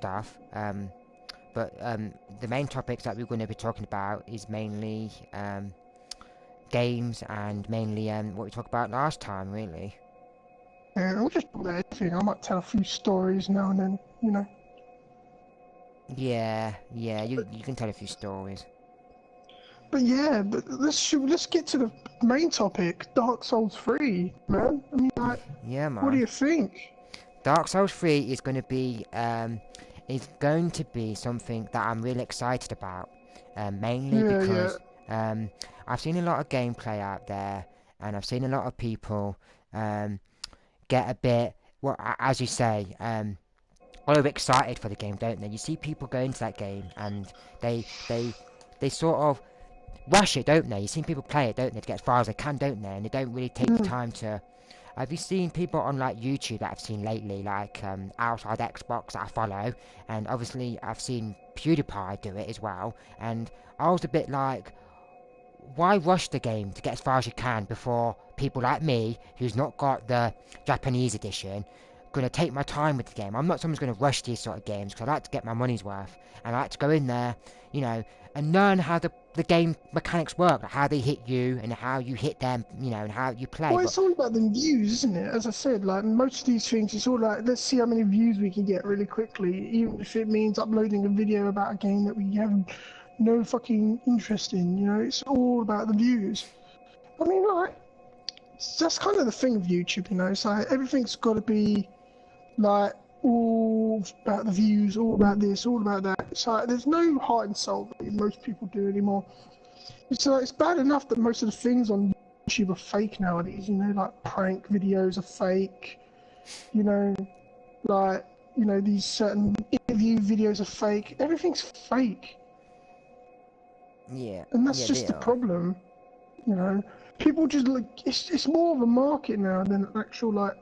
stuff. But the main topics that we're going to be talking about is mainly games and mainly what we talked about last time, really. Yeah, we'll just talk about anything. I might tell a few stories now and then, you know. Yeah, yeah, you can tell a few stories. But yeah, but let's get to the main topic, Dark Souls 3, man. I mean, like, Yeah, what do man. you think? Dark Souls 3 is going to be something that I'm really excited about. Mainly Yeah, yeah. because I've seen a lot of gameplay out there, and I've seen a lot of people um, get a bit, well, as you say, overexcited for the game, don't they? You see people go into that game and they they they sort of rush it, don't they? You see people play it, don't they, to get as far as they can, don't they? And they don't really take the Mm. time to. Have you seen people on like YouTube that I've seen lately, like outside Xbox that I follow, and obviously I've seen PewDiePie do it as well, and I was a bit like, why rush the game to get as far as you can before people like me, who's not got the Japanese edition, gonna take my time with the game? I'm not someone who's gonna rush these sort of games because I like to get my money's worth, and I like to go in there, you know, and learn how the game mechanics work, like how they hit you and how you hit them, you know, and how you play. Well, But it's all about the views, isn't it? As I said, like most of these things, it's all like, let's see how many views we can get really quickly, even if it means uploading a video about a game that we have no fucking interest in, you know? It's all about the views. I mean, like, that's kind of the thing of YouTube, you know? It's like everything's got to be like all about the views, all about this, all about that. It's like there's no heart and soul that most people do anymore. It's like it's bad enough that most of the things on YouTube are fake nowadays. You know, like prank videos are fake. You know, like these certain interview videos are fake. Everything's fake, yeah, and that's yeah, they just the are. problem. You know, people just look. It's more of a market now than an actual like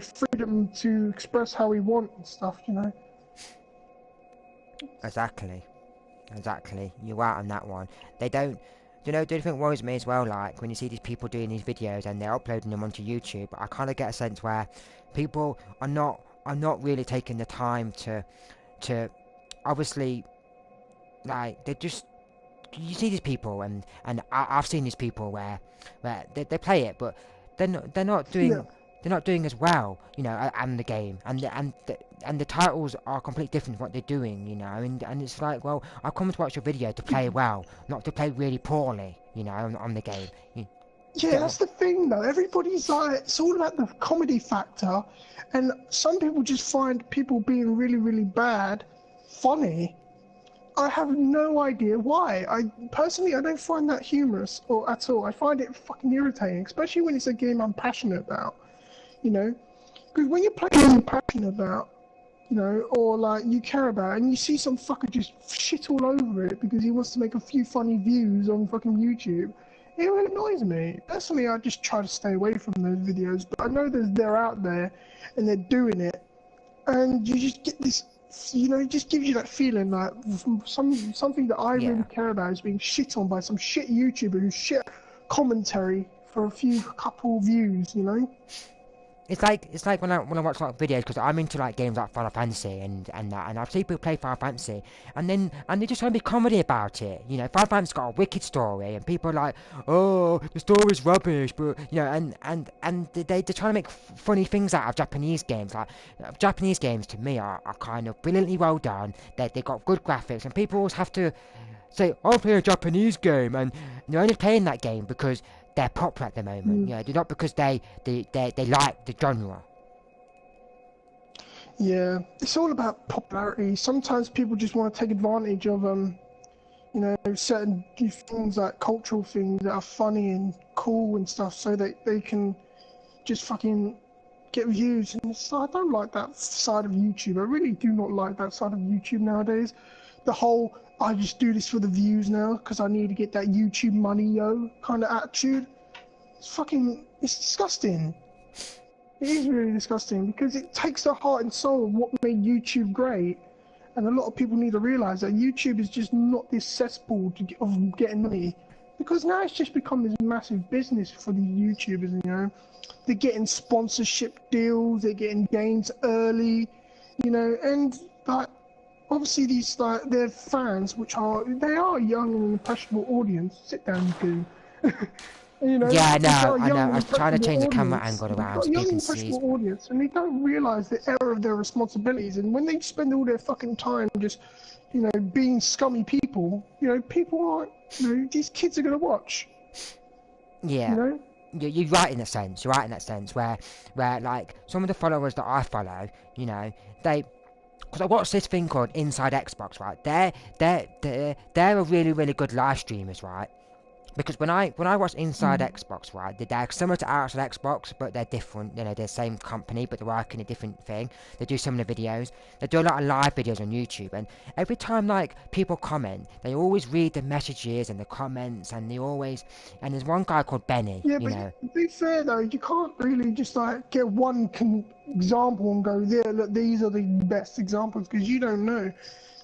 freedom to express how we want and stuff. You know. Exactly. Exactly, you're right on that one. They don't. Do you think worries me as well? Like when you see these people doing these videos and they're uploading them onto YouTube, I kind of get a sense where people are not really taking the time to obviously, like, they just, you see these people, and I've seen these people where they play it, but they're not Yeah. doing, as well, and the game, and the titles are completely different from what they're doing, and it's like, well, I've come to watch your video to play well, not to play really poorly, on the game. You Yeah, get that's what? the thing though. Everybody's like, it's all about the comedy factor, and some people just find people being really, really bad funny. I have no idea why. I personally, I don't find that humorous or at all. I find it fucking irritating, especially when it's a game I'm passionate about. You know, because when you're playing a game you're passionate about, or like you care about, and you see some fucker just shit all over it because he wants to make a few funny views on fucking YouTube, it annoys me. Personally, I just try to stay away from those videos, but I know that they're out there and they're doing it, and you just get this. It just gives you that feeling like something that I really Yeah. care about is being shit on by some shit YouTuber who's shit commentary for a few couple views. It's like when I watch like videos, because I'm into like games like Final Fantasy and that, and I've seen people play Final Fantasy, and they just trying to be comedy about it. Final Fantasy's got a wicked story, and people are like, oh, the story's rubbish, but they're trying to make funny things out of Japanese games. Like Japanese games to me are kind of brilliantly well done. They got good graphics, and people always have to say, I'm playing a Japanese game, and they're only playing that game because they're popular at the moment. Mm. They're not because they like the genre. Yeah, it's all about popularity. Sometimes people just want to take advantage of certain things like cultural things that are funny and cool and stuff, so that they can just fucking get views. And I don't like that side of YouTube. I really do not like that side of YouTube nowadays. The whole I just do this for the views now because I need to get that YouTube money, yo, kind of attitude. It's disgusting. It is really disgusting because it takes the heart and soul of what made YouTube great. And a lot of people need to realize that YouTube is just not this cesspool of getting money, because now it's just become this massive business for these YouTubers. They're getting sponsorship deals, they're getting games early, and like obviously these like their fans, they are young and impressionable audience. Sit down, you goon. You know, Yeah, I they've got know, a I know. young I and was trying to impressionable change the camera audience. angle They've around got a so young people and can see. impressionable audience, and they don't realise the error of their responsibilities. And when they spend all their fucking time just, you know, being scummy people, you know, people aren't, you know, these kids are gonna watch. Yeah. You know. You're right in that sense. You're right in that sense where like some of the followers that I follow, you know, they because I watch this thing called Inside Xbox, right? They're a really really good live streamers, right? Because when I watch Inside Xbox, right, they're similar to Outside Xbox, but they're different. You know, they're the same company, but they work in a different thing. They do similar videos. They do a lot of live videos on YouTube, and every time like people comment, they always read the messages and the comments, and they always. And there's one guy called Benny, Yeah, you but know. to be fair though, you can't really just like get one example and go, there, look, these are the best examples, because you don't know.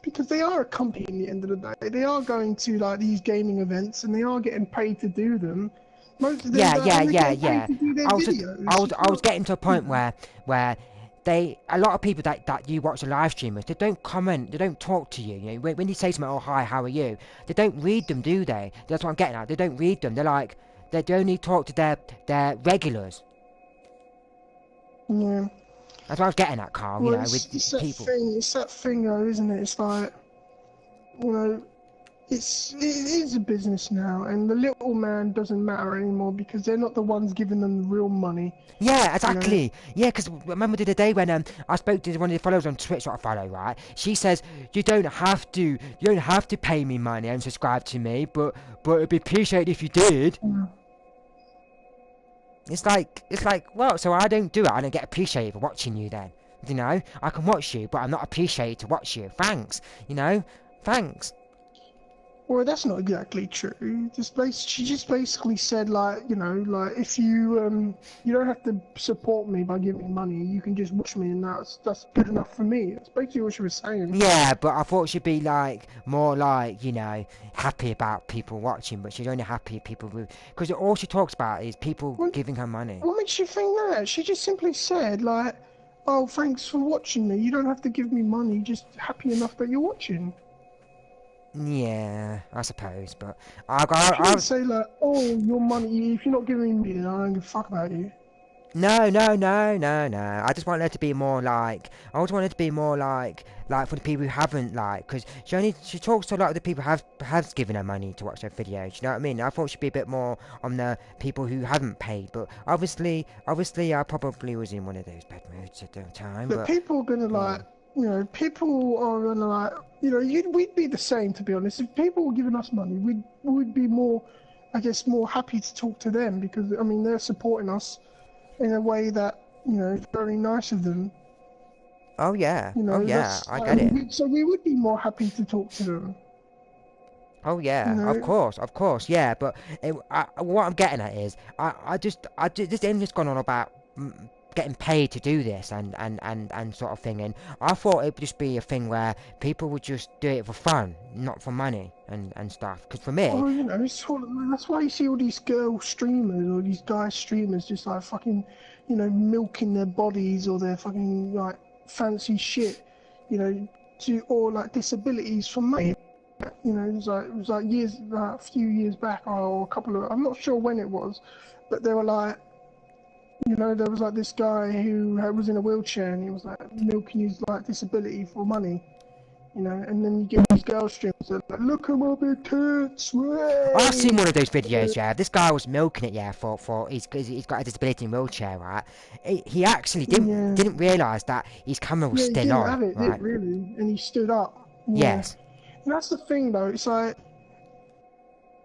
Because they are a company in the end of the day. They are going to like these gaming events and they are getting paid to do them. Most of them, Yeah, yeah, and they're yeah, getting paid yeah. to do their I was just, videos. You I was can't, getting to a you point know. where a lot of people that you watch the live streamers, they don't comment, they don't talk to you. You know, when you say something, oh hi, how are you? They don't read them, do they? That's what I'm getting at. They don't read them. They're like, they only talk to their regulars. Yeah. That's what I was getting at, Carl. You Well, know, with people. it's that thing though, isn't it? It's like, you know, it is a business now, and the little man doesn't matter anymore because they're not the ones giving them the real money. Yeah, You know. exactly. Yeah, because remember the other day when I spoke to one of the followers on Twitch that I follow, right? She says you don't have to pay me money and subscribe to me, but it'd be appreciated if you did. Yeah. It's like well, so I don't do it. I don't get appreciated for watching you then. You know, I can watch you, but I'm not appreciated to watch you. Thanks. You know, thanks. Well, that's not exactly true. She just basically said like, you know, like if you don't have to support me by giving money. You can just watch me, and that's good enough for me. That's basically what she was saying. Yeah, but I thought she'd be like more like, you know, happy about people watching, but she's only happy people with because all she talks about is people What, giving her money. what makes you think that? She just simply said like, oh, thanks for watching me. You don't have to give me money. Just happy enough that you're watching. Yeah, I suppose, but She didn't say like, oh, your money. If you're not giving me, then I don't give a fuck about you. no, no, no, no, no. I just want her to be more like. I always want her to be more like for the people who haven't like, because she talks to a lot of the people who has given her money to watch her videos. You know what I mean? I thought she'd be a bit more on the people who haven't paid, but obviously, I probably was in one of those bad moods at the time. But But people are gonna like, you know, people are gonna like, you know, we'd be the same, to be honest. If people were giving us money, we'd be more, I guess, more happy to talk to them because I mean they're supporting us in a way that you know is very nice of them. oh yeah, You oh know, yeah, that's I get it. so we would be more happy to talk to them. Oh You yeah, know, of course, yeah. But what I'm getting at is, this thing just gone on about getting paid to do this and sort of thing. And I thought it would just be a thing where people would just do it for fun, not for money and stuff. Because for me, well, you know, that's why you see all these girl streamers or these guy streamers just like fucking, you know, milking their bodies or their fucking like fancy shit, you know, or like disabilities for money. You know, it was like a few years back or a couple of, I'm not sure when it was, but they were like, you know, there was like this guy who was in a wheelchair and he was like milking his like disability for money. You know, and then you get these girl streamers that are like, look at my big tits, I've seen way. one of those videos. Yeah, this guy was milking it. Yeah, for he's got a disability in wheelchair, right? He actually Yeah, didn't realise that his camera was yeah, he still didn't on, have it, did right? really, and he stood up. Yeah, Yes. and that's the thing though. It's like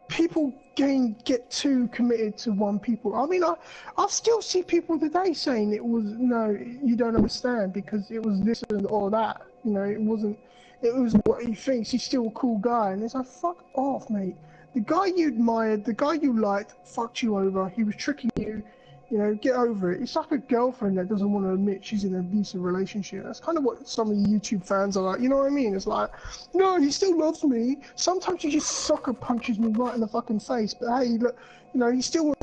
people get too committed to one people. I mean, I still see people today saying it was no, you don't understand because it was this or that. You know, it wasn't. It was what he thinks. He's still a cool guy, and it's like fuck off, mate. The guy you admired, the guy you liked, fucked you over. He was tricking you. You know, get over it. It's like a girlfriend that doesn't want to admit she's in an abusive relationship. That's kind of what some of the YouTube fans are like. You know what I mean? It's like, no, he still loves me. Sometimes he just sucker punches me right in the fucking face. But hey, look, you know, he still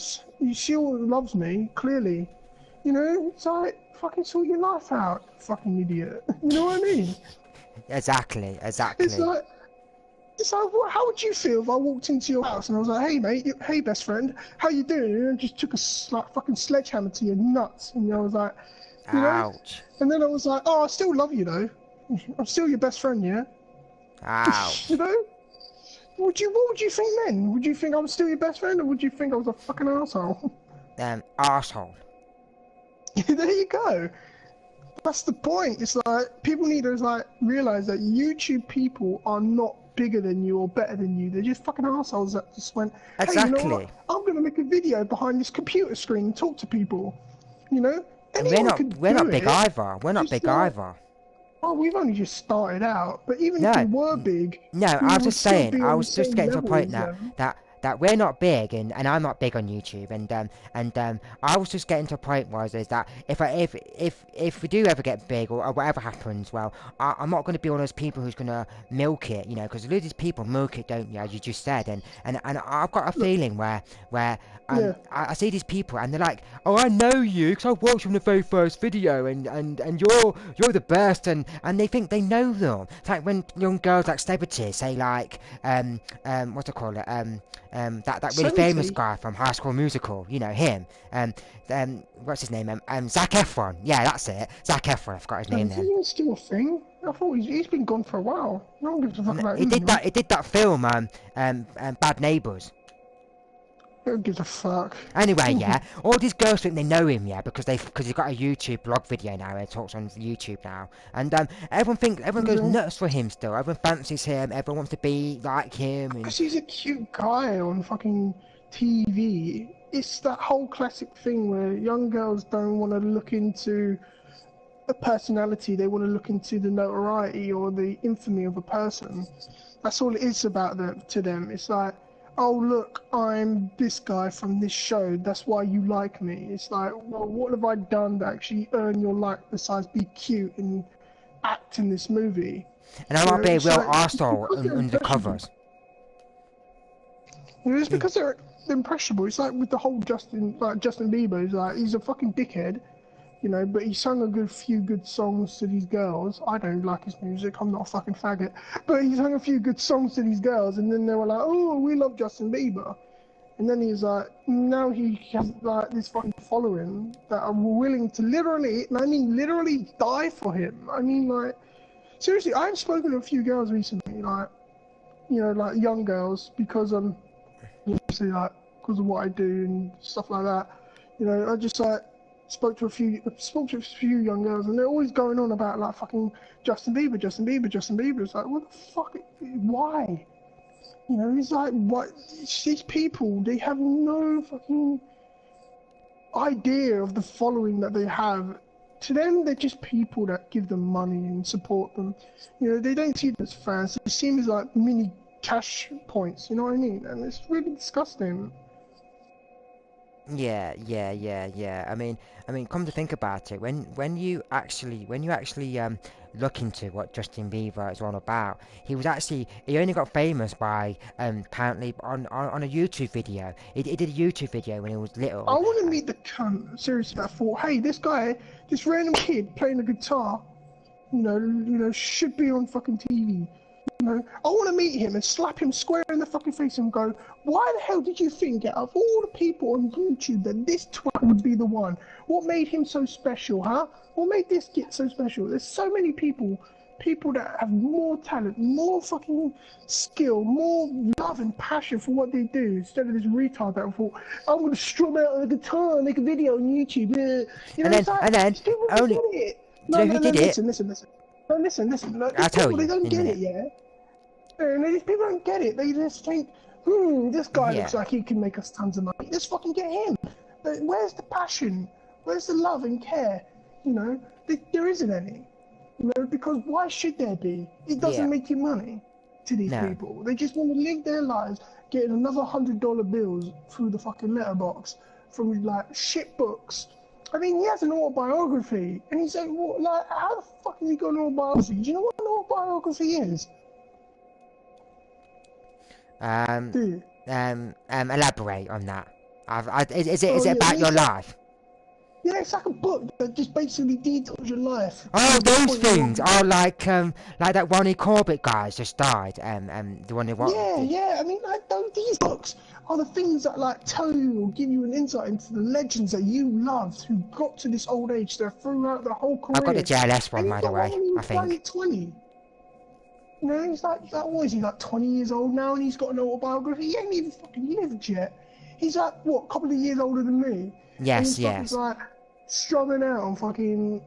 loves me, clearly. You know, it's like, fucking sort your life out, fucking idiot. You know what I mean? Exactly, It's exactly. like, how would you feel if I walked into your house and I was like, "Hey, mate, hey, best friend, how you doing?" And I just took a like fucking sledgehammer to your nuts, and I was like, you know, Ouch. and then I was like, "Oh, I still love you though. I'm still your best friend, yeah." You Ouch. know, what would you think then? Would you think I was still your best friend, or would you think I was a fucking asshole? Arsehole. There you go. That's the point. It's like people need to like realize that YouTube people are not bigger than you or better than you. They're just fucking assholes that just went, "Hey, you know what? Exactly. I'm gonna make a video behind this computer screen and talk to people." You know, And we're anyone not could we're do not big it. either. We're not Just big like, either. oh, we've only just started out. But even if we No, were big, no. we I was would just still saying. be I on the was just same getting to a level point as that them. we're not big, and I'm not big on YouTube, and I was just getting to a point was is that if we do ever get big or whatever happens, well, I'm not going to be one of those people who's going to milk it, you know, because these people milk it, don't you, as you just said, and I've got a Look, feeling where yeah. I see these people and they're like, oh, I know you because I watched from the very first video, and you're the best, and they think they know them. It's like when young girls like celebrities say like what do I call it that really famous 70. guy from High School Musical, you know him, what's his name, Zac Efron, yeah, that's it, Zac Efron, I forgot his name then. Seventeen's still a thing. I thought he's been gone for a while. No one gives a fuck about He him did anymore. that film Bad Neighbours. No one gives a fuck. Anyway, yeah, all these girls think they know him, yeah, because he's got a YouTube blog video now. He talks on YouTube now, and everyone goes nuts for him still. Everyone fancies him. Everyone wants to be like him, and Because he's a cute guy on fucking TV. It's that whole classic thing where young girls don't want to look into a personality, they want to look into the notoriety or the infamy of a person. That's all it is about them to them. It's like, oh look, I'm this guy from this show. That's why you like me. It's like, well, what have I done to actually earn your like besides be cute and act in this movie? I might be a It's real like arsehole because they're under impressionable. covers. It's because they're impressionable. It's like with the whole Justin Bieber. He's like he's a fucking dickhead, you know, but he sung a few good songs to these girls. I don't like his music. I'm not a fucking faggot, but he sung a few good songs to these girls, and then they were like, "Oh, we love Justin Bieber," and then he's like, now he has like this fucking following that are willing to literally, and I mean literally, die for him. I mean, like, seriously, I've spoken to a few girls recently, like, you know, like young girls, because obviously like because of what I do and stuff like that. You know, I just like spoke to a few young girls, and they're always going on about like fucking Justin Bieber, Justin Bieber, Justin Bieber. It's like, what the fuck? Why? You know, it's like, what? These people, they have no fucking idea of the following that they have. To them, they're just people that give them money and support them. You know, they don't see them as fans. They see them as like mini cash points. You know what I mean? And it's really disgusting. Yeah, yeah, yeah, yeah. I mean, come to think about it, when you actually look into what Justin Bieber is all about, he only got famous by apparently on a YouTube video. He did a YouTube video when he was I little. want to meet the cunt, seriously, that thought, hey, this guy, this random kid playing the guitar, should be on fucking TV. You know, I want to meet him and slap him square in the fucking face and go, why the hell did you think, out of all the people on YouTube, that this twat would be the one? What made him so special, huh? What made this kid so special? There's so many people that have more talent, more fucking skill, more love and passion for what they do, instead of this retard that thought, I'm going to strum out on the guitar and make a video on YouTube. You And know, then it's like, and then these people don't only get it. do No, you know no, who no, did it? listen. No, listen. Look, these I'll tell people, they you don't in a get it, minute. yeah? And these people don't get it. They just think, this guy looks Yeah. like he can make us tons of money. Let's fucking get him. But where's the passion? Where's the love and care? You know, there isn't any. You know, because why should there be? It doesn't Yeah. make you money to these No. people. They just want to live their lives getting another $100 bills through the fucking letterbox from like shit books. I mean, he has an autobiography, and he's like, what, like, how the fuck has he got an autobiography? Do you know what an autobiography is? Um. Do you? Elaborate on that. Is Oh it yeah, about your it's like, life? Yeah, it's like a book that just basically details your life. Oh, To the those point where things. Oh, like that Ronnie Corbett guy's just died. The one who what? yeah, yeah. I mean, like these books are the things that like tell you or give you an insight into the legends that you loved who got to this old age that throughout their whole I got the career. JLS And one, you've by the got one way. when he I was think. like 20. You know, he's like what is he, like 20 years old now, and he's got an autobiography. He ain't even fucking lived yet. He's like what, a couple of years older than me, and Yes, he's fucking yes. like strumming out on fucking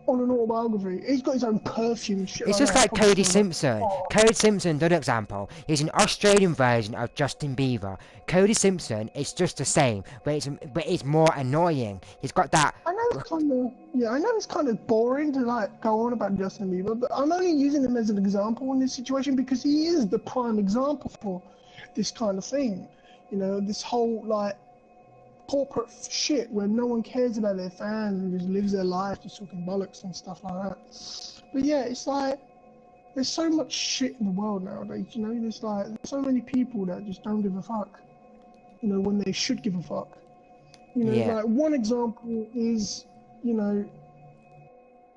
on an autobiography. He's got his own perfume and shit It's like just that. He like probably Cody smells like Simpson. oh. Cody Simpson, good example. He's an Australian version of Justin Bieber. Cody Simpson is just the same, but it's more annoying. He's got that. I know it's kind of yeah. I know it's kind of boring to like go on about Justin Bieber, but I'm only using him as an example in this situation because he is the prime example for this kind of thing. You know, this whole like corporate shit where no one cares about their fans and just lives their life just talking bollocks and stuff like that. But yeah, it's like there's so much shit in the world nowadays. You know, there's so many people that just don't give a fuck. You know, when they should give a fuck. You know, Yeah. like one example is, you know,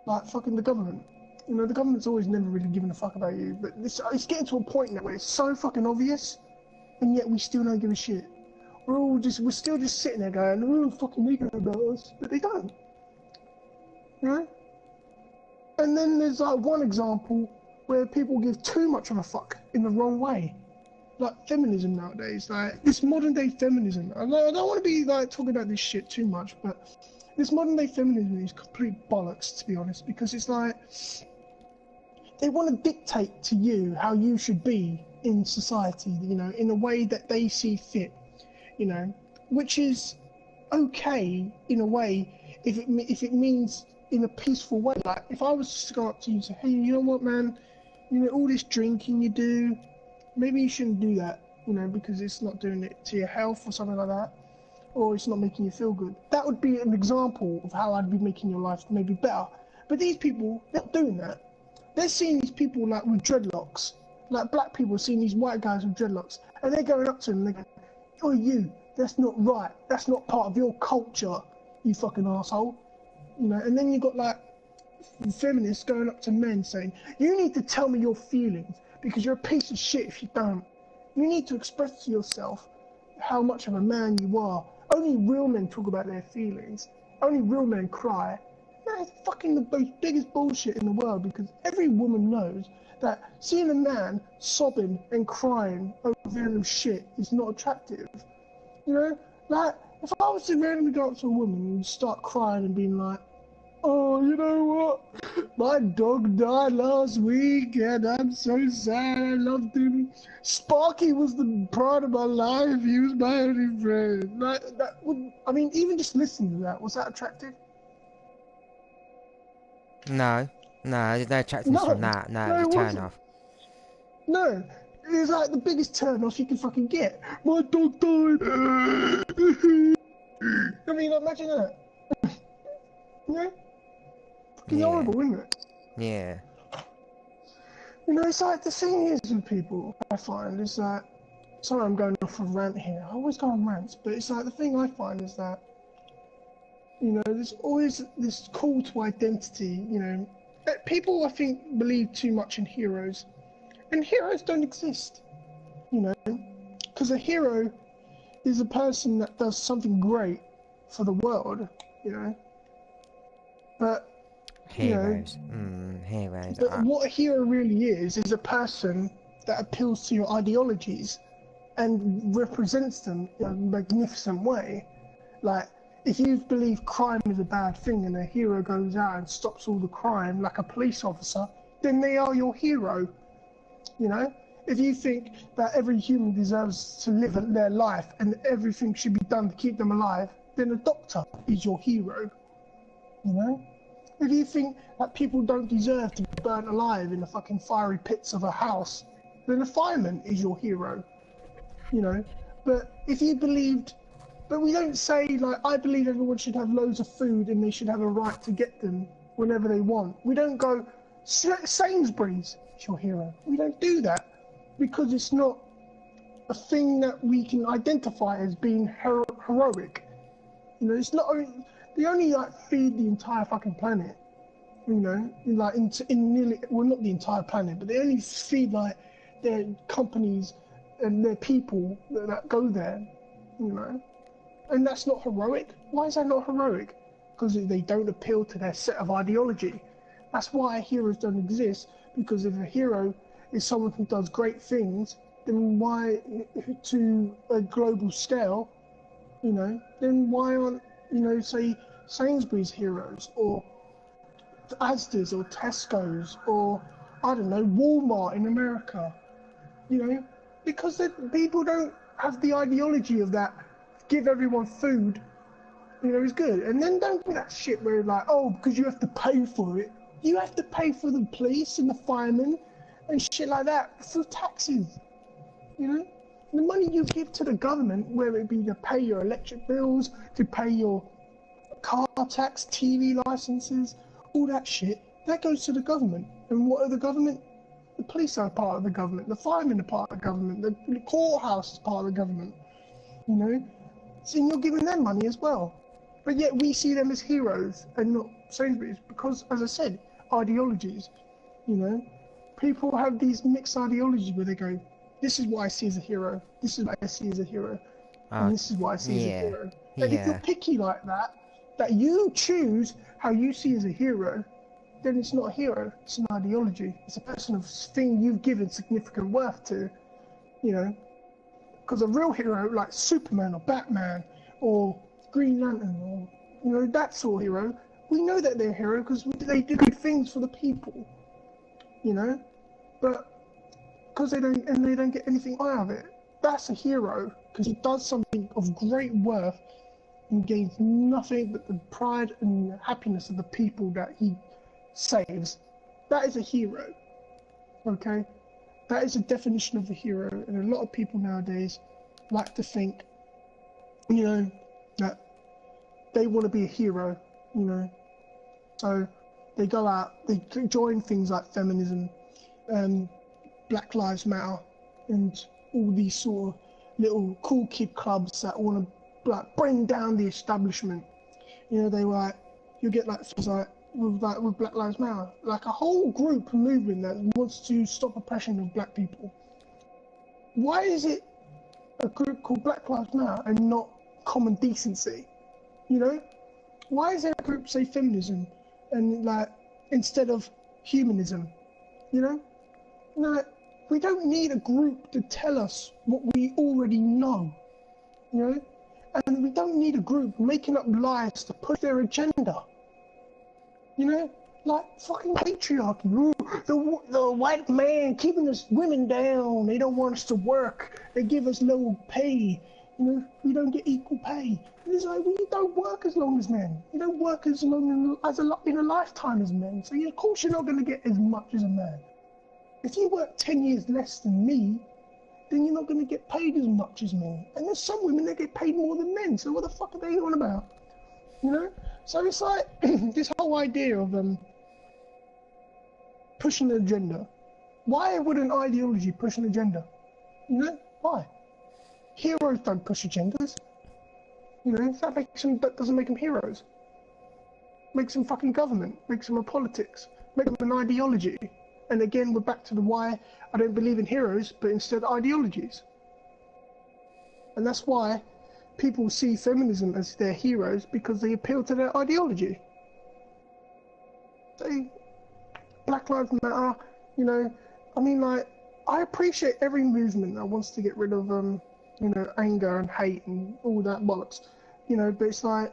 like fucking the government. You know, the government's always never really given a fuck about you, but it's getting to a point now where it's so fucking obvious, and yet we still don't give a shit. We're still just sitting there going, oh, fucking they care about us, but they don't. You know? And then there's like one example where people give too much of a fuck in the wrong way. Like feminism nowadays, like this modern day feminism. I don't want to be like talking about this shit too much, but this modern day feminism is complete bollocks, to be honest, because it's like they want to dictate to you how you should be in society, you know, in a way that they see fit, you know, which is okay in a way if it means in a peaceful way. Like if I was to go up to you and say, hey, you know what, man, you know, all this drinking you do, maybe you shouldn't do that, you know, because it's not doing it to your health or something like that, or it's not making you feel good. That would be an example of how I'd be making your life maybe better. But these people, they're not doing that. They're seeing these people like with dreadlocks, like black people seeing these white guys with dreadlocks, and they're going up to them and they're going, oh, you, that's not right. That's not part of your culture, you fucking asshole. You know, and then you got like feminists going up to men saying, you need to tell me your feelings because you're a piece of shit if you don't. You need to express to yourself how much of a man you are. Only real men talk about their feelings. Only real men cry. That is fucking the biggest bullshit in the world because every woman knows that seeing a man sobbing and crying over random shit is not attractive. You know, like if I was to randomly go up to a woman and start crying and being like, oh, you know what? My dog died last week and I'm so sad. I loved him. Sparky was the pride of my life. He was my only friend. Like, that would, I mean, even just listening to that, was that attractive? No. No, there's no attractiveness No. from that. No, No, it's a it turn wasn't. off. No. It was like the biggest turn off you can fucking get. My dog died. I mean, imagine that. Yeah? Fucking Yeah. horrible, isn't it? Yeah. You know, it's like the thing is with people, I find, is that. Sorry, I'm going off a rant here. I always go on rants, but it's like the thing I find is that, you know, there's always this call to identity, you know. People, I think, believe too much in heroes, and heroes don't exist, you know, because a hero is a person that does something great for the world, you know. But Heroes. Heroes. but what a hero really is a person that appeals to your ideologies and represents them in a magnificent way. Like, if you believe crime is a bad thing and a hero goes out and stops all the crime, like a police officer, then they are your hero, you know? If you think that every human deserves to live their life and everything should be done to keep them alive, then a doctor is your hero, you know? If you think that people don't deserve to be burnt alive in the fucking fiery pits of a house, then a fireman is your hero, you know? But if you believed, but we don't say, like, I believe everyone should have loads of food and they should have a right to get them whenever they want. We don't go, Sainsbury's is your hero. We don't do that because it's not a thing that we can identify as being heroic. You know, it's not. they only like feed the entire fucking planet. You know, like in nearly, well, not the entire planet, but they only feed like their companies and their people that go there. You know, and that's not heroic. Why is that not heroic? Because they don't appeal to their set of ideology. That's why heroes don't exist. Because if a hero is someone who does great things, then why, to a global scale, you know, then why aren't, you know, say Sainsbury's heroes, or Asda's, or Tesco's, or I don't know, Walmart in America, you know, because people don't have the ideology of that. Give everyone food, you know, is good. And then don't do that shit where like, oh, because you have to pay for it. You have to pay for the police and the firemen and shit like that for taxes, you know. The money you give to the government, whether it be to pay your electric bills, to pay your car tax, TV licenses, all that shit, that goes to the government. And what are the government? The police are part of the government, the firemen are part of the government, the courthouse is part of the government, you know. So you're giving them money as well. But yet we see them as heroes and not Sainsbury's because, as I said, ideologies, you know. People have these mixed ideologies where they go, this is what I see as a hero, this is what I see as a hero, and this is what I see as a hero. And if you're picky like that, that you choose how you see as a hero, then it's not a hero, it's an ideology. It's a personal thing you've given significant worth to, you know. Because a real hero like Superman or Batman or Green Lantern or, you know, that sort of hero, we know that they're a hero because they do good things for the people, you know. But because they don't get anything out of it, that's a hero because he does something of great worth and gains nothing but the pride and happiness of the people that he saves. That is a hero, okay? That is a definition of a hero, and a lot of people nowadays like to think, you know, that they want to be a hero, you know. So they go out, they join things like feminism, Black Lives Matter, and all these sort of little cool kid clubs that want to like bring down the establishment. You know, they like, you get like things like with Black Lives Matter, like a whole group movement that wants to stop oppression of black people. Why is it a group called Black Lives Matter and not common decency? You know, why is there a group say feminism and like instead of humanism? You know, like we don't need a group to tell us what we already know. You know, and we don't need a group making up lies to push their agenda. You know, like fucking patriarchy. Ooh, the white man keeping us women down. They don't want us to work. They give us low pay. You know, we don't get equal pay. And it's like, well, you don't work as long as men. You don't work as long in a lifetime as men. So of course you're not going to get as much as a man. If you work 10 years less than me, then you're not going to get paid as much as me. And there's some women that get paid more than men. So what the fuck are they on about? You know? So it's like this whole idea of pushing an agenda. Why would an ideology push an agenda? You know, why? Heroes don't push agendas. You know, that doesn't make them heroes. Makes them fucking government. Makes them a politics. Makes them an ideology. And again, we're back to the why I don't believe in heroes, but instead ideologies. And that's why people see feminism as their heroes, because they appeal to their ideology. Say, Black Lives Matter, you know, I mean, like, I appreciate every movement that wants to get rid of, you know, anger and hate and all that bollocks, you know, but it's like,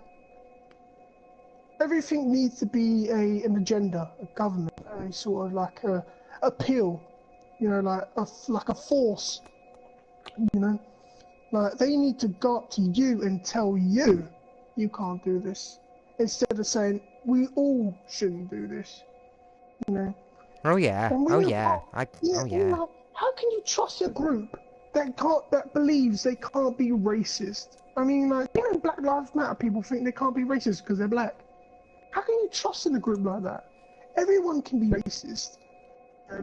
everything needs to be an agenda, a government, a sort of like a appeal, you know, like a force, you know. Like, they need to go up to you and tell you, you can't do this, instead of saying, we all shouldn't do this, you know. Oh yeah, oh yeah, oh yeah. Like, how can you trust a group that believes they can't be racist? I mean, like, even Black Lives Matter people think they can't be racist because they're black. How can you trust in a group like that? Everyone can be racist.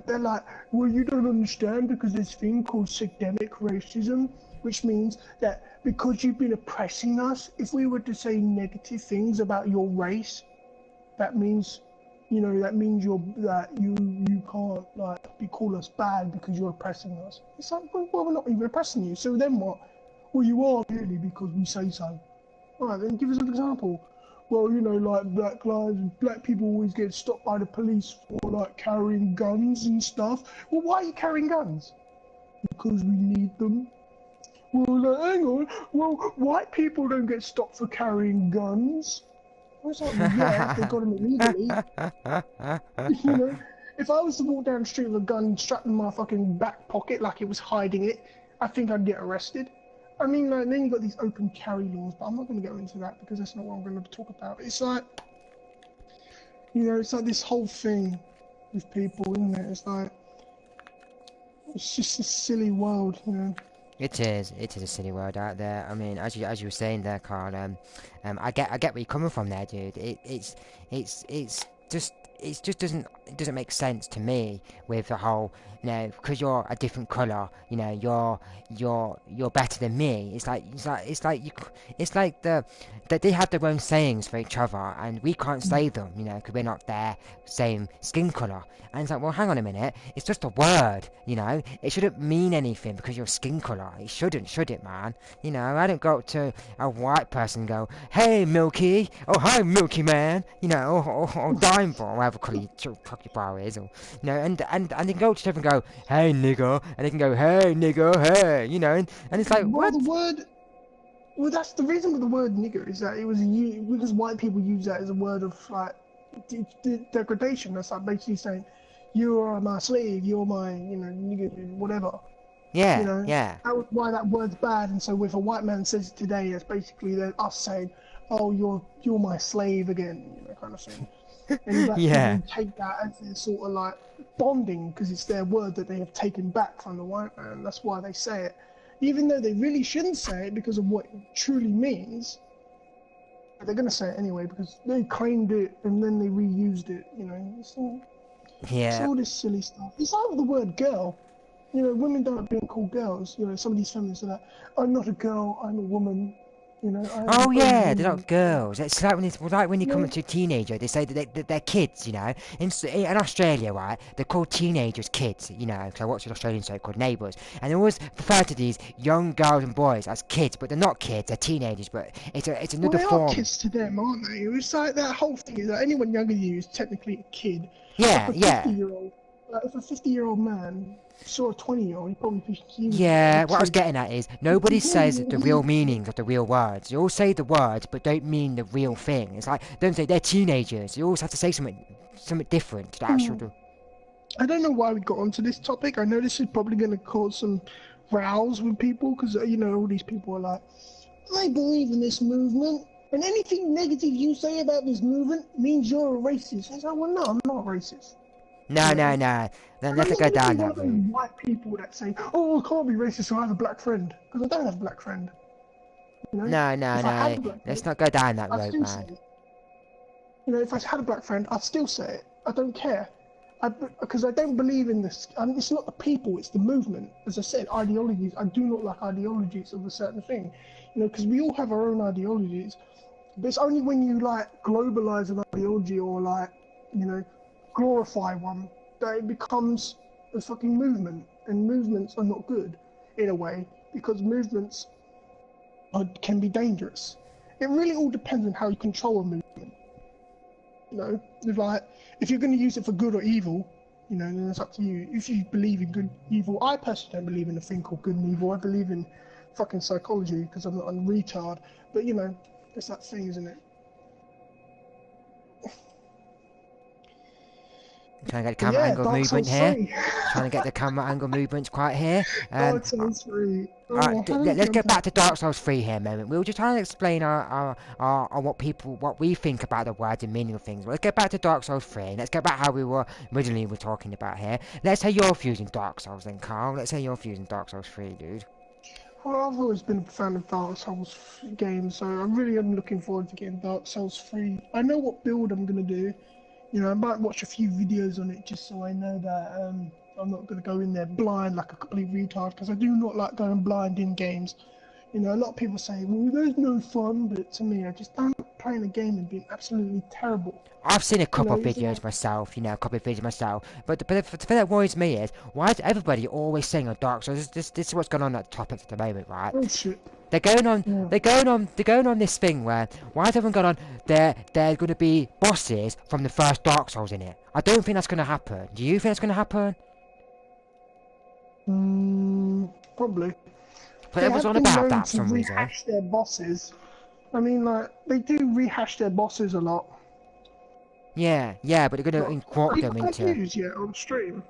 They're like, well, you don't understand because there's a thing called systemic racism, which means that because you've been oppressing us, if we were to say negative things about your race, that means, that means you can't like call us bad because you're oppressing us. It's like, well, we're not even oppressing you. So then what? Well, you are really because we say so. All right, then give us an example. Well, like black people always get stopped by the police for like carrying guns and stuff. Well, why are you carrying guns? Because we need them. Well, hang on. Well, white people don't get stopped for carrying guns. I was like, well, yeah, if they got them illegally. If I was to walk down the street with a gun strapped in my fucking back pocket like it was hiding it, I think I'd get arrested. I mean, like, then you got these open carry laws, but I'm not going to go into that because that's not what I'm going to talk about. It's like, it's like this whole thing with people, isn't it? It's just a silly world. It is a silly world out there. I mean, as you were saying there, Carl. I get where you're coming from there, dude. It's just it doesn't make sense to me with the whole, because you're a different color, you're better than me. It's like that they have their own sayings for each other, and we can't say them, because we're not their same skin color. And it's like, well, hang on a minute, it's just a word, it shouldn't mean anything because you're skin color. It shouldn't, should it, man? I don't go up to a white person and go, hey, Milky, oh, hi, Milky Man, or Dime Ball, whatever colour your bar is, or, and they can go to them and go, hey, nigger, and they can go, hey, nigger, hey, and it's like, well, what? Well, that's the reason with the word nigger is that it was because white people use that as a word of like degradation. That's like basically saying, you are my slave, you're my, nigger, whatever. Yeah, yeah. That was why that word's bad. And so if a white man says it today, it's basically us saying, oh, you're my slave again, kind of thing. And black people take that as their sort of like bonding because it's their word that they have taken back from the white man. That's why they say it, even though they really shouldn't say it because of what it truly means. But they're gonna say it anyway because they claimed it and then they reused it. It's all this silly stuff. It's like with the word girl. Women don't like being called girls. Some of these feminists are like, I'm not a girl, I'm a woman. Oh yeah, they're not girls. It's like when you come to a teenager, they say that they're kids. In Australia, right? They're called teenagers kids. Because I watch an Australian show called Neighbours, and they always refer to these young girls and boys as kids, but they're not kids. They're teenagers, but it's another form. They are kids to them, aren't they? It's like that whole thing is that anyone younger than you is technically a kid. Yeah, yeah. 50-year-old, if a 50-year-old man saw a 20-year-old, he'd probably be Yeah, what I was getting at is, nobody says the real meanings of the real words. You all say the words, but don't mean the real thing. It's like, don't say they're teenagers. You always have to say something different to the actual... I don't know why we got onto this topic. I know this is probably going to cause some rows with people, because, all these people are like, I believe in this movement, and anything negative you say about this movement means you're a racist. I say, well, no, I'm not racist. No. Then let's go down that route. White people that say, "Oh, I can't be racist, so I have a black friend," because I don't have a black friend. No. Let's not go down that road, man. If I had a black friend, I'd still say it. I don't care. Because I don't believe in this. It's not the people; it's the movement. As I said, ideologies. I do not like ideologies of a certain thing. Because we all have our own ideologies. But it's only when you like globalize an ideology or like, glorify one, that it becomes a fucking movement, and movements are not good in a way because movements can be dangerous. It really all depends on how you control a movement. If you're going to use it for good or evil, then it's up to you. If you believe in good, evil, I personally don't believe in a thing called good and evil. I believe in fucking psychology because I'm not a retard. But it's that thing, isn't it? Trying to get the camera angle movement here. Trying to get the camera angle movements quite here. Dark Souls 3. Alright, let's go back to Dark Souls 3 here a moment. We were just trying to explain our what we think about the words and meaning of things. Let's get back to Dark Souls 3. Let's get back how we were originally talking about here. Let's say you're fusing Dark Souls then, Carl. Let's say you're fusing Dark Souls 3, dude. Well, I've always been a fan of Dark Souls games, so I really am looking forward to getting Dark Souls 3. I know what build I'm going to do. You know, I might watch a few videos on it just so I know that I'm not going to go in there blind like a complete retard, because I do not like going blind in games. You know, a lot of people say, well, there's no fun, but to me, I just don't playing a game and being absolutely terrible. I've seen a You couple know, of it's videos like, myself, a couple of videos myself. But the thing that worries me is, why is everybody always saying on Dark Souls? This is what's going on at the topic at the moment, right? bullshit. They're going on, Yeah. they're going on this thing where, why has everyone gone on, they're going to be bosses from the first Dark Souls in it? I don't think that's going to happen. Do you think that's going to happen? Probably. But They everyone's have on been about known that for to some reason. rehash their bosses. I mean, like, they do rehash their bosses a lot. Yeah, but they're going to But incorporate have them you got into... views yet on stream?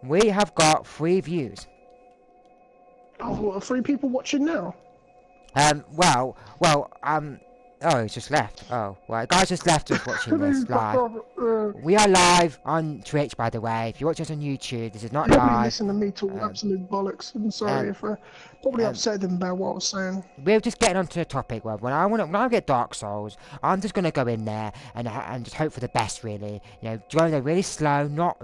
We have got 3 views. Oh, what, 3 people watching now? Oh, he's just left. Oh, well, guys just left us watching They this fuck live. off. We are live on Twitch, by the way. If you're watching us on YouTube, this is not Probably live. listen to me talk absolute bollocks. I'm sorry if I probably upset them about what I was saying. We're just getting onto the topic. Well, when I get Dark Souls, I'm just gonna go in there and just hope for the best. Really, going there really slow, not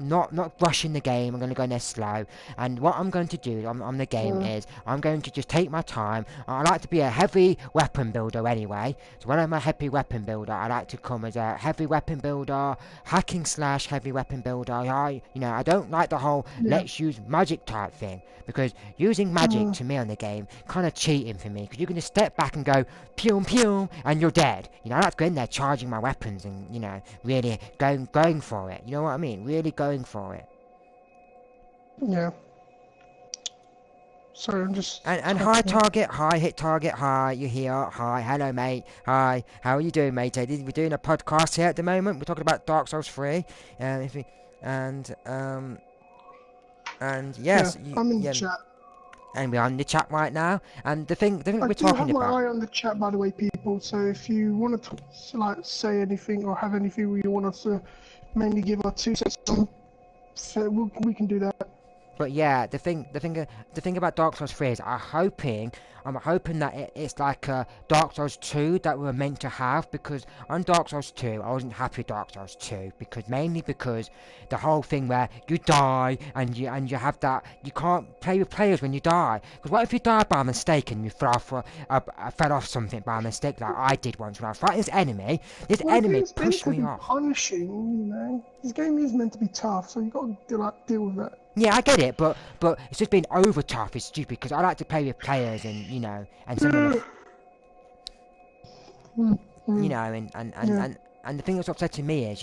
rushing the game. I'm gonna go in there slow. And what I'm going to do on the game is I'm going to just take my time. I like to be a heavy weapon builder anyway. So when I'm a heavy weapon builder, I like to come as a heavy weapon builder, hacking slash heavy weapon builder. I don't like the whole let's use magic type thing, because using magic to me on the game kind of cheating for me, because you can just step back and go pew pew and you're dead. I like to go in there charging my weapons and really going for it. You know what I mean? Really going for it. Yeah. Sorry, I'm just... And hi target, hi hit target, hi, you here, hi, hello mate, hi, how are you doing mate? We're doing a podcast here at the moment. We're talking about Dark Souls 3, and yes, I'm in the chat. And we're on the chat right now. And the thing I we're do talking have my about. eye on the chat, by the way, people. So if you want to say anything or have anything where you want us to mainly give our 2 cents on, so we can do that. But yeah, the thing about Dark Souls 3 is I'm hoping that it's like Dark Souls 2 that we're meant to have, because on Dark Souls 2 I wasn't happy with Dark Souls 2 mainly because the whole thing where you die and you have that you can't play with players when you die. Because what if you die by mistake and you fell off something by mistake, like I did once when I was fighting this enemy? This enemy pushed me off. Punishing, This game is meant to be tough, so you got to deal with that. Yeah, I get it, but it's just being over tough is stupid, because I like to play with players and and someone and the thing that's upsetting me is,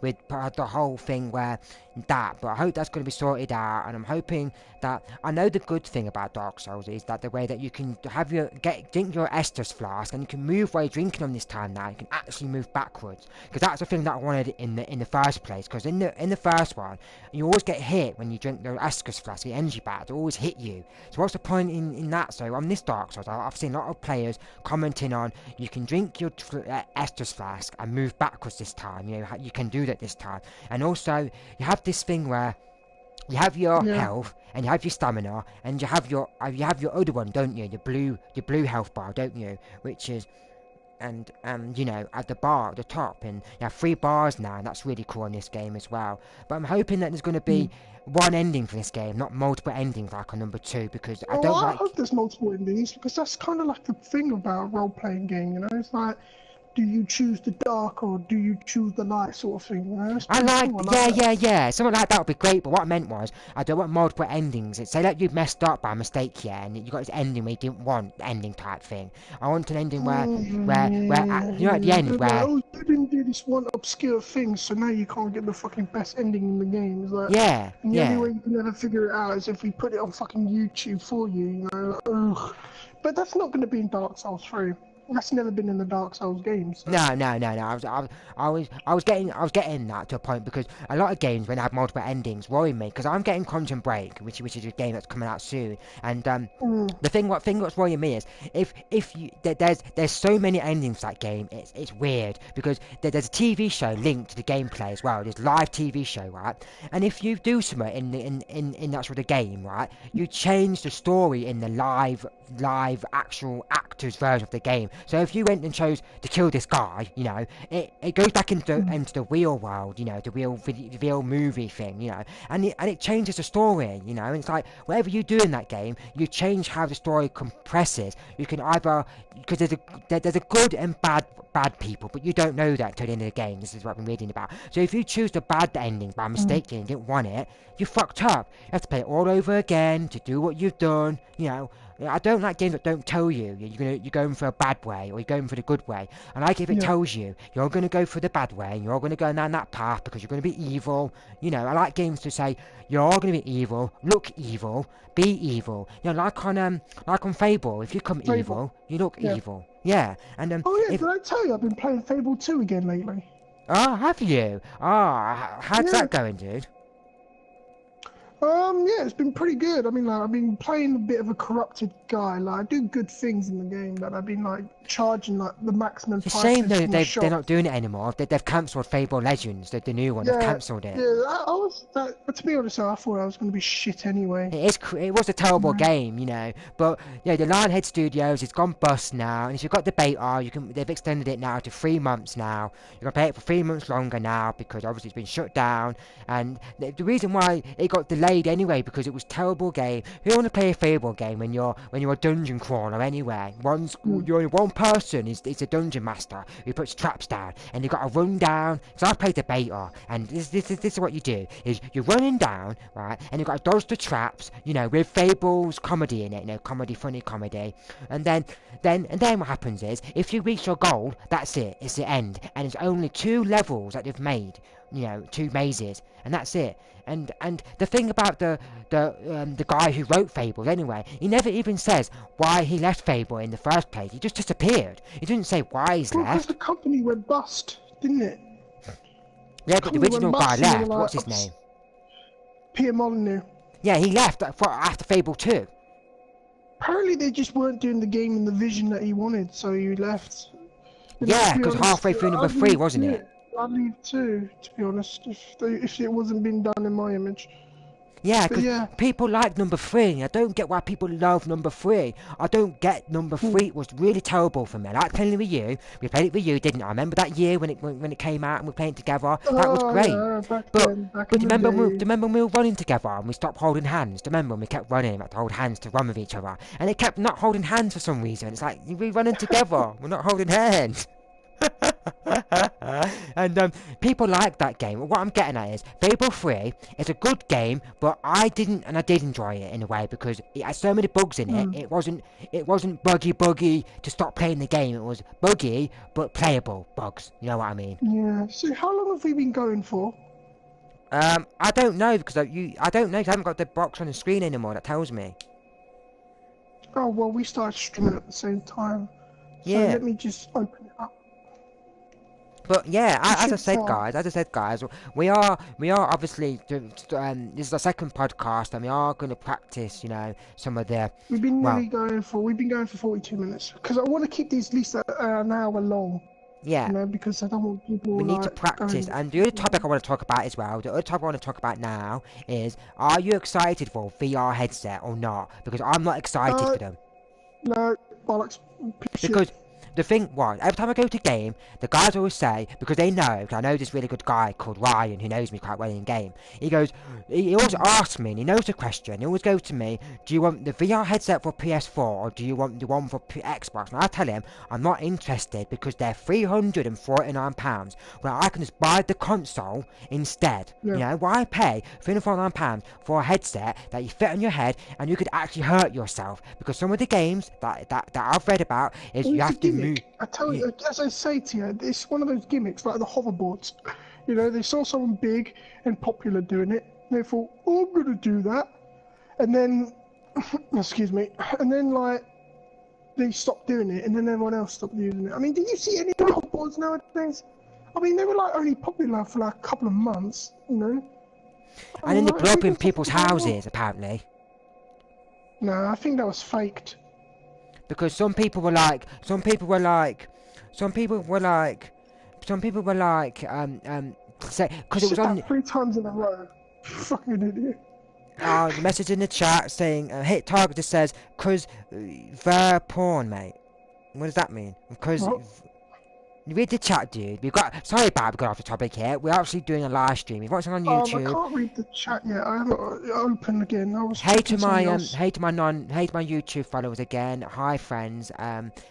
with the whole thing where but I hope that's going to be sorted out, and I'm hoping that, I know the good thing about Dark Souls is that the way that you can drink your Estus flask, and you can move while you're drinking them this time now, you can actually move backwards, because that's the thing that I wanted in the first place, because in the first one, you always get hit when you drink the Estus flask, the energy bar, they always hit you, so what's the point in that? So on this Dark Souls, I've seen a lot of players commenting on, you can drink your Estus flask and move backwards this time, you can do that this time, and also, you have this thing where you have your health and you have your stamina and you have your other one, don't you? Your blue health bar, don't you? Which is at the bar at the top, and you have 3 bars now, and that's really cool in this game as well. But I'm hoping that there's going to be one ending for this game, not multiple endings like on number 2, because I hope there's multiple endings, because that's kind of like the thing about a role-playing game, It's like, do you choose the dark or do you choose the light, sort of thing, Yeah, something like that would be great, but what I meant was, I don't want multiple endings. Say like you messed up by mistake, and you got this ending where you didn't want ending type thing. I want an ending where at the end where... Oh, you didn't do this one obscure thing, so now you can't get the fucking best ending in the game. It's like, and the only way you can ever figure it out is if we put it on fucking YouTube for you, Ugh. But that's not going to be in Dark Souls 3. That's never been in the Dark Souls games. So. No. I was getting that to a point, because a lot of games when they have multiple endings worry me, because I'm getting Quantum Break, which is a game that's coming out soon, and the thing what's worrying me is there's so many endings to that game. It's weird, because there's a TV show linked to the gameplay as well. There's live TV show, right? And if you do something in that sort of game, right, you change the story in the live actual actors version of the game. So if you went and chose to kill this guy, you know, it goes back into the real world, you know, the real movie thing, you know, and it changes the story, you know. And it's like whatever you do in that game, you change how the story compresses. You can either, because there's a good and bad people, but you don't know that until the end of the game. This is what I'm reading about. So if you choose the bad ending by mistake and didn't want it, you fucked up. You have to play it all over again to do what you've done. You know, I don't like games that don't tell you you're going for a bad way or you're going for the good way. I like if it tells you you're going to go for the bad way and you're going to go down that path because you're going to be evil. You know, I like games to say you're going to be evil, look evil, be evil. You know, like on Fable, if you come evil, you look evil. Yeah, and did I tell you I've been playing Fable 2 again lately? Oh, have you? Oh, how's that going, dude? Yeah, it's been pretty good. I mean, like, I've been playing a bit of a corrupted guy. Like, I do good things in the game, but I've been, like, charging, like, the maximum It's a prices shame though from the shop. they're not doing it anymore. They've cancelled Fable Legends, the new one. They've cancelled it. Yeah, but to be honest, I thought I was going to be shit anyway. It was a terrible game, you know. But yeah, the Lionhead Studios has gone bust now, and if you've got the beta, they've extended it now to 3 months now. You can play it for 3 months longer now because obviously it's been shut down. And the reason why it got delayed anyway because it was a terrible game. Who want to play a Fable game when you're a dungeon crawler anyway? You're only one person is a dungeon master who puts traps down, and you've got to run down. So I've played the beta, and this is what you do: is you're running down, right, and you've got to dodge the traps, you know, with Fable's comedy in it, you know, funny comedy, and then what happens is if you reach your goal, that's it, it's the end, and it's only 2 levels that they've made, you know, 2 mazes, and that's it. And the thing about the guy who wrote Fable anyway, he never even says why he left Fable in the first place. He just disappeared. He didn't say why he's left. Because the company went bust, didn't it? Yeah, but the original guy left. What's his name? Peter Molyneux. Yeah, he left after Fable 2. Apparently they just weren't doing the game in the vision that he wanted, so he left. Yeah, because halfway through number 3, wasn't it? I'd leave too, to be honest, if it wasn't been done in my image. Yeah, because people like number 3. I don't get why people love number 3. I don't get number 3. It was really terrible for me. I like playing it with you. We played it with you, didn't I? I remember that year when it came out and we were playing together. That was great. Yeah, but do you remember when we were running together and we stopped holding hands? Do you remember when we kept running, we had to hold hands to run with each other? And it kept not holding hands for some reason. It's like, we're running together. We're not holding hands. And people like that game. What I'm getting at is Fable 3 is a good game, but I did enjoy it in a way because it had so many bugs in it. It wasn't buggy to stop playing the game. It was buggy but playable bugs. You know what I mean? Yeah. So how long have we been going for? I don't know because I don't know. 'Cause I haven't got the box on the screen anymore that tells me. Oh well, we started streaming at the same time. So Yeah. let me just open it up. But yeah, as I said, guys, we are obviously this is the second podcast, and we are going to practice, you know, some of the. We've been going for 42 minutes because I want to keep these at least an hour long. Yeah. You know, because I don't want people. We need to practice, and the other topic I want to talk about as well. The other topic I want to talk about now is: are you excited for VR headset or not? Because I'm not excited for them. No, bollocks. Because the thing was, every time I go to game, the guys always say, because they know, because I know this really good guy called Ryan who knows me quite well in game, he always asks me, and he knows the question, he always goes to me, do you want the VR headset for PS4 or do you want the one for Xbox? And I tell him, I'm not interested because they're £349, where I can just buy the console instead. Yeah. You know, why pay £349 for a headset that you fit on your head and you could actually hurt yourself? Because some of the games that I've read about is you have to move. I tell you, as I say to you, it's one of those gimmicks like the hoverboards. You know, they saw someone big and popular doing it. They thought, oh, I'm going to do that. And then, excuse me, and then like, they stopped doing it and then everyone else stopped using it. I mean, did you see any hoverboards nowadays? I mean, they were like only popular for like a couple of months, you know? And then they blew up in people's houses, apparently. No, I think that was faked. Because some people were like, say, because it was on 3 times in a row. Fucking idiot. The message in the chat saying, hit target that says, cause they're porn, mate. What does that mean? Because What? read the chat, dude. Sorry about we got off the topic here. We're actually doing a live stream. If you're watching on I YouTube, can't read the chat yet. I haven't opened again. I was hey to checking something my else. hey to my YouTube followers again. Hi friends.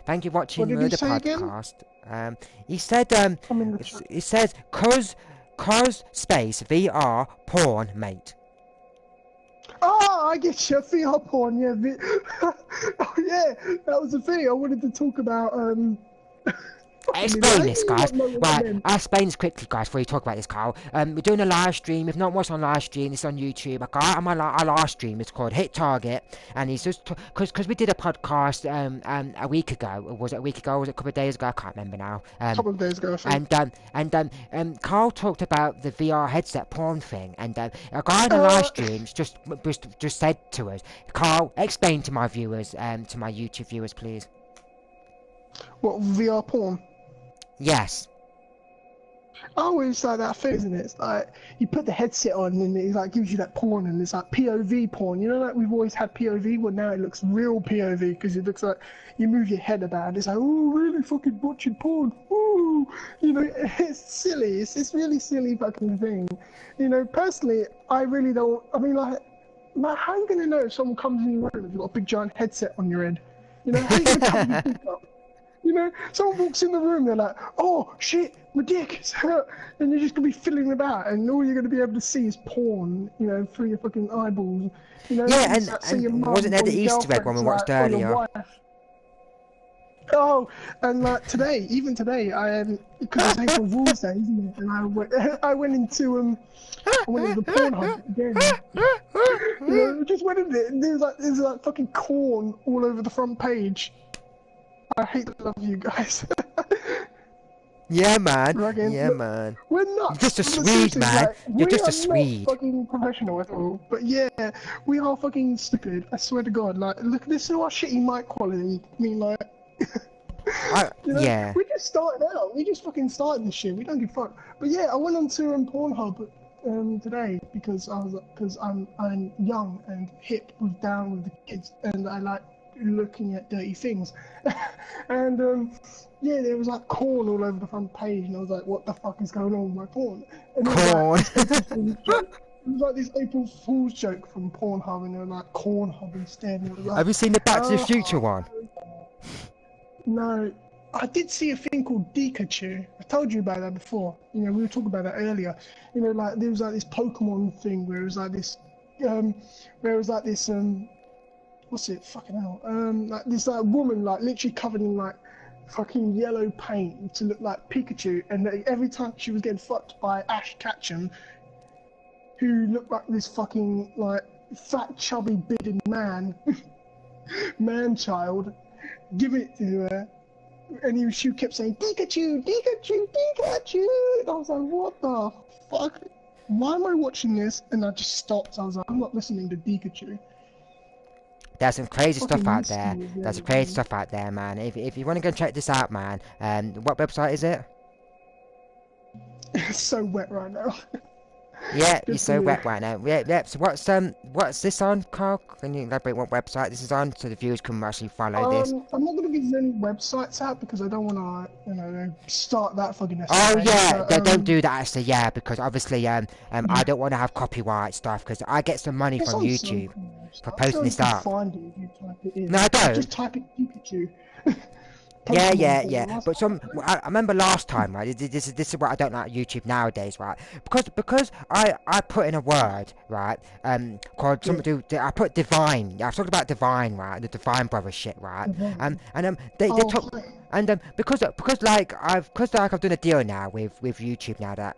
Thank you for What watching did he Murder say again? Podcast. He said I'm in the chat. it says cause space VR porn mate. Oh, I get you. VR porn, yeah. Oh, yeah. That was the thing. I wanted to talk about. Explain this, guys. Know what I Right, meant. I'll explain this quickly, guys, before you talk about this, Carl. We're doing a live stream. If not watched on live stream, it's on YouTube. A guy on my our live stream, it's called Hit Target, and he's just because we did a podcast a week ago. Or was it a week ago? Or was it a couple of days ago? I can't remember now. A couple of days ago, I think. Carl talked about the VR headset porn thing, and a guy on the live streams just said to us, Carl, explain to my viewers, to my YouTube viewers, please. What, VR porn? Yes. Oh, it's like that thing, isn't it? It's like you put the headset on and it like gives you that porn, and it's like POV porn. You know, like we've always had POV. Well, now it looks real POV because it looks like you move your head about. And it's like, oh, really fucking watching porn. Ooh, you know, it's silly. It's really silly fucking thing. You know, personally, I really don't. I mean, like how are you gonna know if someone comes in your room and you've got a big giant headset on your head? You know, how are you gonna cover your dick up? You know, someone walks in the room, they're like, oh, shit, my dick is hurt. And you're just going to be fiddling about, and all you're going to be able to see is porn, you know, through your fucking eyeballs. You know, Yeah, your mum wasn't there or the your Easter egg when we girlfriend's watched like, or your earlier? wife. Oh, and like today, even today, because it's April Fool's Day, isn't it? And I went into the Pornhub again. You know, just went in there, and there's like fucking corn all over the front page. I hate the love of you guys. Yeah, man. Again, Yeah, look, man. we're not. You're just a Swede, man. You're just a Swede. We are not fucking professional at all. But yeah, we are fucking stupid. I swear to God. Like, look, this is our shitty mic quality. I mean, like, you know, Yeah. we just started out. We just fucking started this shit. We don't give a fuck. But yeah, I went on to Pornhub today because I'm young and hip with down with the kids, and I like looking at dirty things. And yeah, there was like corn all over the front page, and I was like, what the fuck is going on with my porn? And Corn. it was like this April Fool's joke from Pornhub, and they were like Cornhub instead. And it was like, Have you seen the Back to the Future one? No, I did see a thing called Pikachu. I told you about that before. You know, we were talking about that earlier. You know, like there was like this Pokemon thing where it was like this, what's it? Fucking hell. Like this like woman like literally covered in like fucking yellow paint to look like Pikachu, and every time she was getting fucked by Ash Ketchum, who looked like this fucking like fat chubby bearded man child, giving it to her, and she kept saying Pikachu, Pikachu, Pikachu, and I was like, what the fuck? Why am I watching this? And I just stopped. I was like, I'm not listening to Pikachu. There's some crazy stuff Fucking out there. mystery, There's some yeah, crazy man. stuff out there, man. If you want to go check this out, man, what website is it? It's so wet right now. Yeah, Good you're for so you. wet right now. Yeah. So what's this on, Carl? Can you elaborate what website this is on, so the viewers can actually follow this? I'm not gonna give any websites out because I don't wanna, you know, start that fucking. Oh yeah, but, don't do that actually. Yeah, because obviously I don't want to have copyright stuff because I get some money It's from on YouTube SoundCloud. for posting this You can up. find it if you type it in. No, I don't. Just type in Pikachu. Yeah. Pokemon, But I remember last time, right? This is what I don't like YouTube nowadays, right? Because I put in a word, right? Called something. I put divine. I was talking about divine, right? The Divine Brothers shit, right? They took. hi. And because I've done a deal now with YouTube now that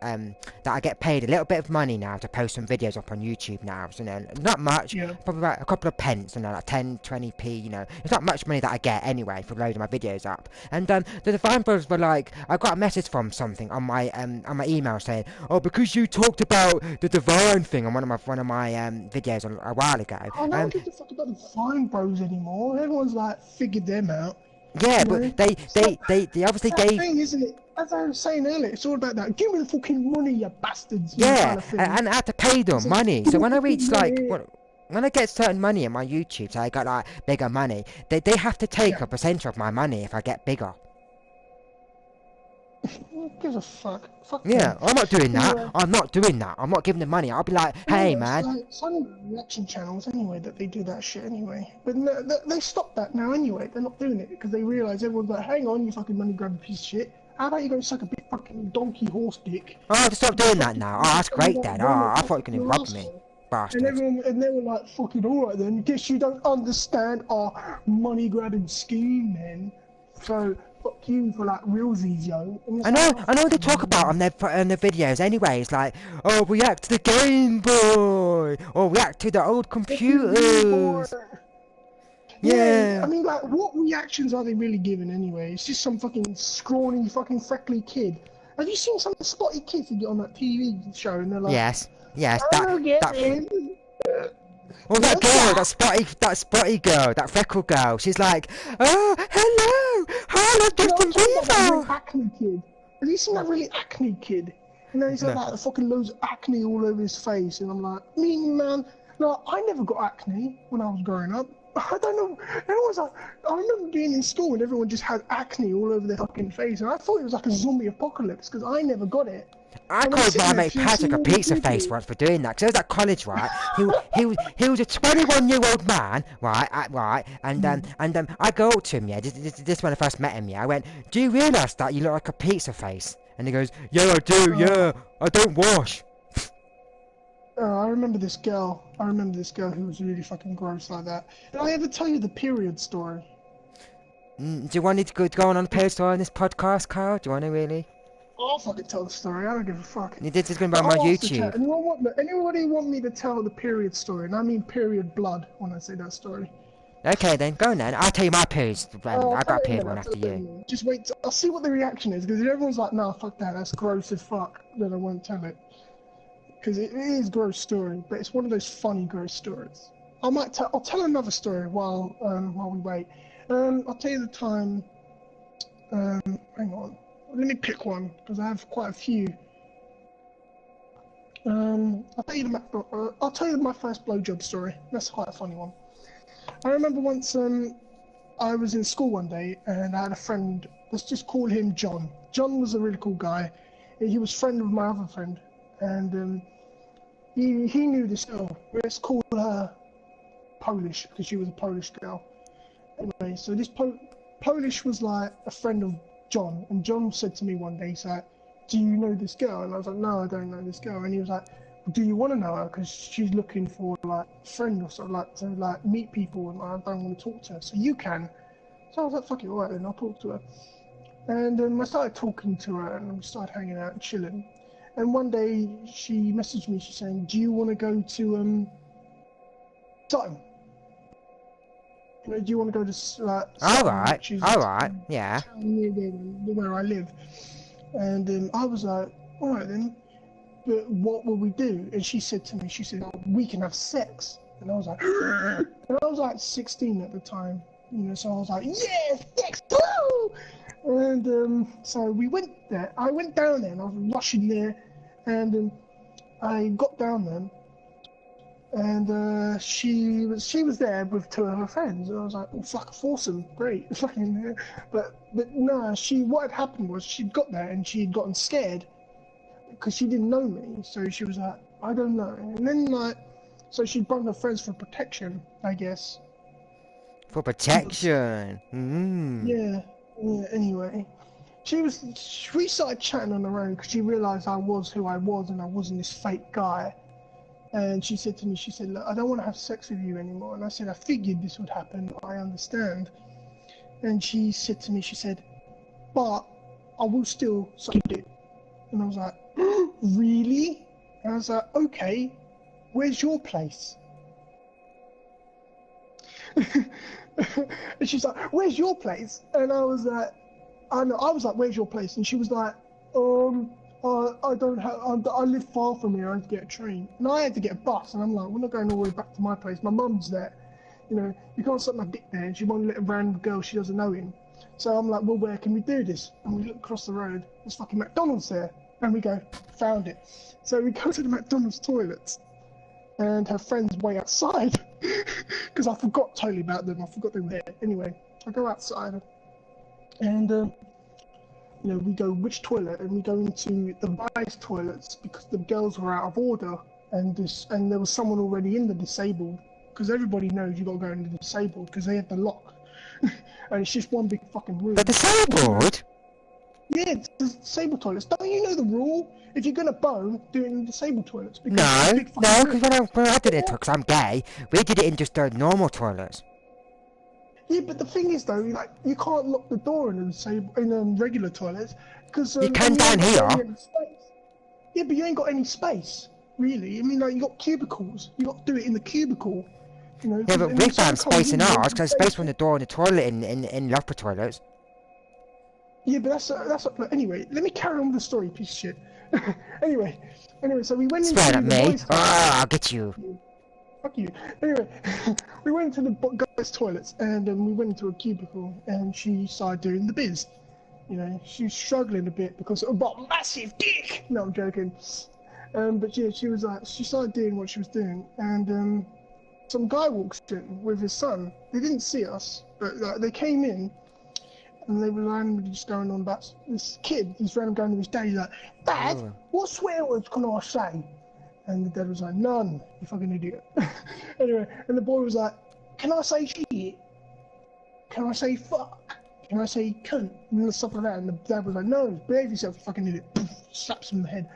I get paid a little bit of money now to post some videos up on YouTube now. So not much, Yeah. probably about a couple of pence, like 10, 20p. You know, it's not much money that I get anyway for loading my videos up. And the Divine Brothers were like, I got a message from something on my email saying, oh, because you talked about the divine thing on one of my videos a while ago. I don't give a fuck about the Fine Bros anymore. Everyone's like figured them out. Yeah, You but know? they obviously That gave. thing, isn't it? As I was saying earlier, it's all about that. Give me the fucking money, you bastards. Yeah, kind of thing. and I had to pay them It's like, money. give So me when I the reached fucking like money. when I get certain money in my YouTube, so I got like bigger money, they have to take Yeah. a percentage of my money if I get bigger. Who gives a fuck? Fuck them. Yeah, I'm not doing that. Anyway, I'm not doing that. I'm not giving them money. I'll be like, hey anyway, it's man. like some reaction channels anyway that they do that shit anyway. But no, they stopped that now anyway. They're not doing it because they realise everyone's like, hang on, you fucking money grabbing piece of shit. How about you go suck a big fucking donkey horse dick? Oh, just stop doing that now. Oh, that's great then. Oh, I thought you were gonna Your rob me. arsehole. And Bastards. everyone, and they were like, fucking alright then, guess you don't understand our money grabbing scheme then. So, fuck you for like realsies, yo. And it's like, I know what they talk about on their videos anyway. It's like, oh, react to the Game Boy, or react to the old computers. yeah, Yeah. I mean, like, what reactions are they really giving anyway? It's just some fucking scrawny, fucking freckly kid. Have you seen some of the spotty kids that get on that TV show and they're like, Yes. Yes. I don't get it. Well, that What's girl, that? that spotty girl, that freckle girl. She's like, oh, hello, hello, You know, I'm Justin talking about that really Bieber. acne kid. Have you seen that really acne kid? You know, he's got No. like fucking loads of acne all over his face, and I'm like, man, no, I never got acne when I was growing up. I don't know. Everyone's like, I remember being in school and everyone just had acne all over their fucking face, and I thought it was like a zombie apocalypse because I never got it. I And I'm called sitting my there mate seeing Patrick a all these pizza face people. once for doing that. Because I was at college, right? He was a 21-year-old man, right? And I go up to him, yeah. This when I first met him, yeah. I went, do you realise that you look like a pizza face? And he goes, yeah, I do, yeah. I don't wash. I remember this girl. I remember this girl who was really fucking gross like that. Did I ever tell you the period story? Do you want me to go on the page story on this podcast, Carl? Do you want to really? I'll fucking tell the story. I don't give a fuck. This is going to be on my I'll ask the chat. YouTube. Anybody want me to tell the period story? And I mean period blood when I say that story. Okay, then go on then. I'll tell you my period. I'll I tell got a it in period a minute, one I'll after tell it in a you. minute. Just wait. I'll see what the reaction is. Because if everyone's like, nah, fuck that. That's gross as fuck. Then I won't tell it. Because it is a gross story. But it's one of those funny gross stories. I'll tell another story while we wait. I'll tell you the time. Hang on. Let me pick one because I have quite a few. I'll tell you my first blowjob story. That's quite a funny one. I remember once I was in school one day and I had a friend. Let's just call him John. John was a really cool guy. He was friend of my other friend, and he knew this girl. Let's call her Polish because she was a Polish girl. Anyway, so this Polish was like a friend of John, and John said to me one day, he's like, do you know this girl? And I was like, no, I don't know this girl. And he was like, do you want to know her? Because she's looking for like a friend or something, like to like meet people, and I don't want to talk to her, so you can. So I was like, fuck it, alright then, I'll talk to her. And I started talking to her, and we started hanging out and chilling. And one day she messaged me, she's saying, do you want to go to Sutton? You know, do you want to go to Sutton, Alright, which is alright, yeah. town near where I live? And I was like, all right then, but what will we do? And she said to me, she said, oh, we can have sex. And I was like, and I was like 16 at the time, you know, so I was like, yeah, sex, woo! And so we went there. I went down there and I was rushing there, and I got down there. And she was there with two of her friends, and I was like, "Oh fuck, foursome, great!" Fucking, but no, what had happened was she'd got there and she'd gotten scared because she didn't know me, so she was like, "I don't know," and then like, so she brought her friends for protection, I guess. For protection. Yeah. Anyway, we started chatting on our own because she realised I was who I was and I wasn't this fake guy. And she said to me, she said, look, I don't want to have sex with you anymore. And I said, I figured this would happen. I understand. And she said to me, she said, but I will still suck your dick. And I was like, really? And I was like, okay, where's your place? And she's like, where's your place? And I was like, I was like, where's your place? And she was like, I don't have. I live far from here. I have to get a train, and I had to get a bus. And I'm like, we're not going all the way back to my place. My mum's there. You know, you can't suck my dick there. And she won't let a random girl she doesn't know in. So I'm like, well, where can we do this? And we look across the road. There's fucking McDonald's there, and we go, found it. So we go to the McDonald's toilets, and her friends way outside because I forgot totally about them. I forgot they were there. Anyway, I go outside and you know, we go which toilet, and we go into the boys' toilets because the girls were out of order, and there was someone already in the disabled, because everybody knows you got to go in the disabled because they have the lock, and it's just one big fucking room. The disabled? Yeah, it's the disabled toilets. Don't you know the rule? If you're gonna bone, do it in the disabled toilets. Because No, it's a big fucking room. because when I did it, because I'm gay, we did it in just the normal toilets. Yeah, but the thing is though, like you can't lock the door in regular toilets because You can down here. Yeah, but you ain't got any space, really. I mean, like you got cubicles. You got to do it in the cubicle. You know. Yeah, but and we if someone found space in comes ours, because there's space from the door and the toilet in locker toilets. Yeah, but that's anyway. Let me carry on with the story, piece of shit. anyway, so we went Swear into at the me. boys' I'll get you. Fuck you. Anyway, we went to the guys' toilets and we went into a cubicle and she started doing the biz. You know, she's struggling a bit because of a massive dick. No, I'm joking. But yeah, she started doing what she was doing, and some guy walks in with his son. They didn't see us, but they came in and they were randomly just going on about this kid. He's randomly going to his dad. He's like, "Dad, Oh. what swear words can I say?" And the dad was like, "None, you fucking idiot." Anyway, and the boy was like, "Can I say shit? Can I say fuck? Can I say cunt?" And stuff like that. And the dad was like, "No, behave yourself, you fucking idiot." Slaps him in the head.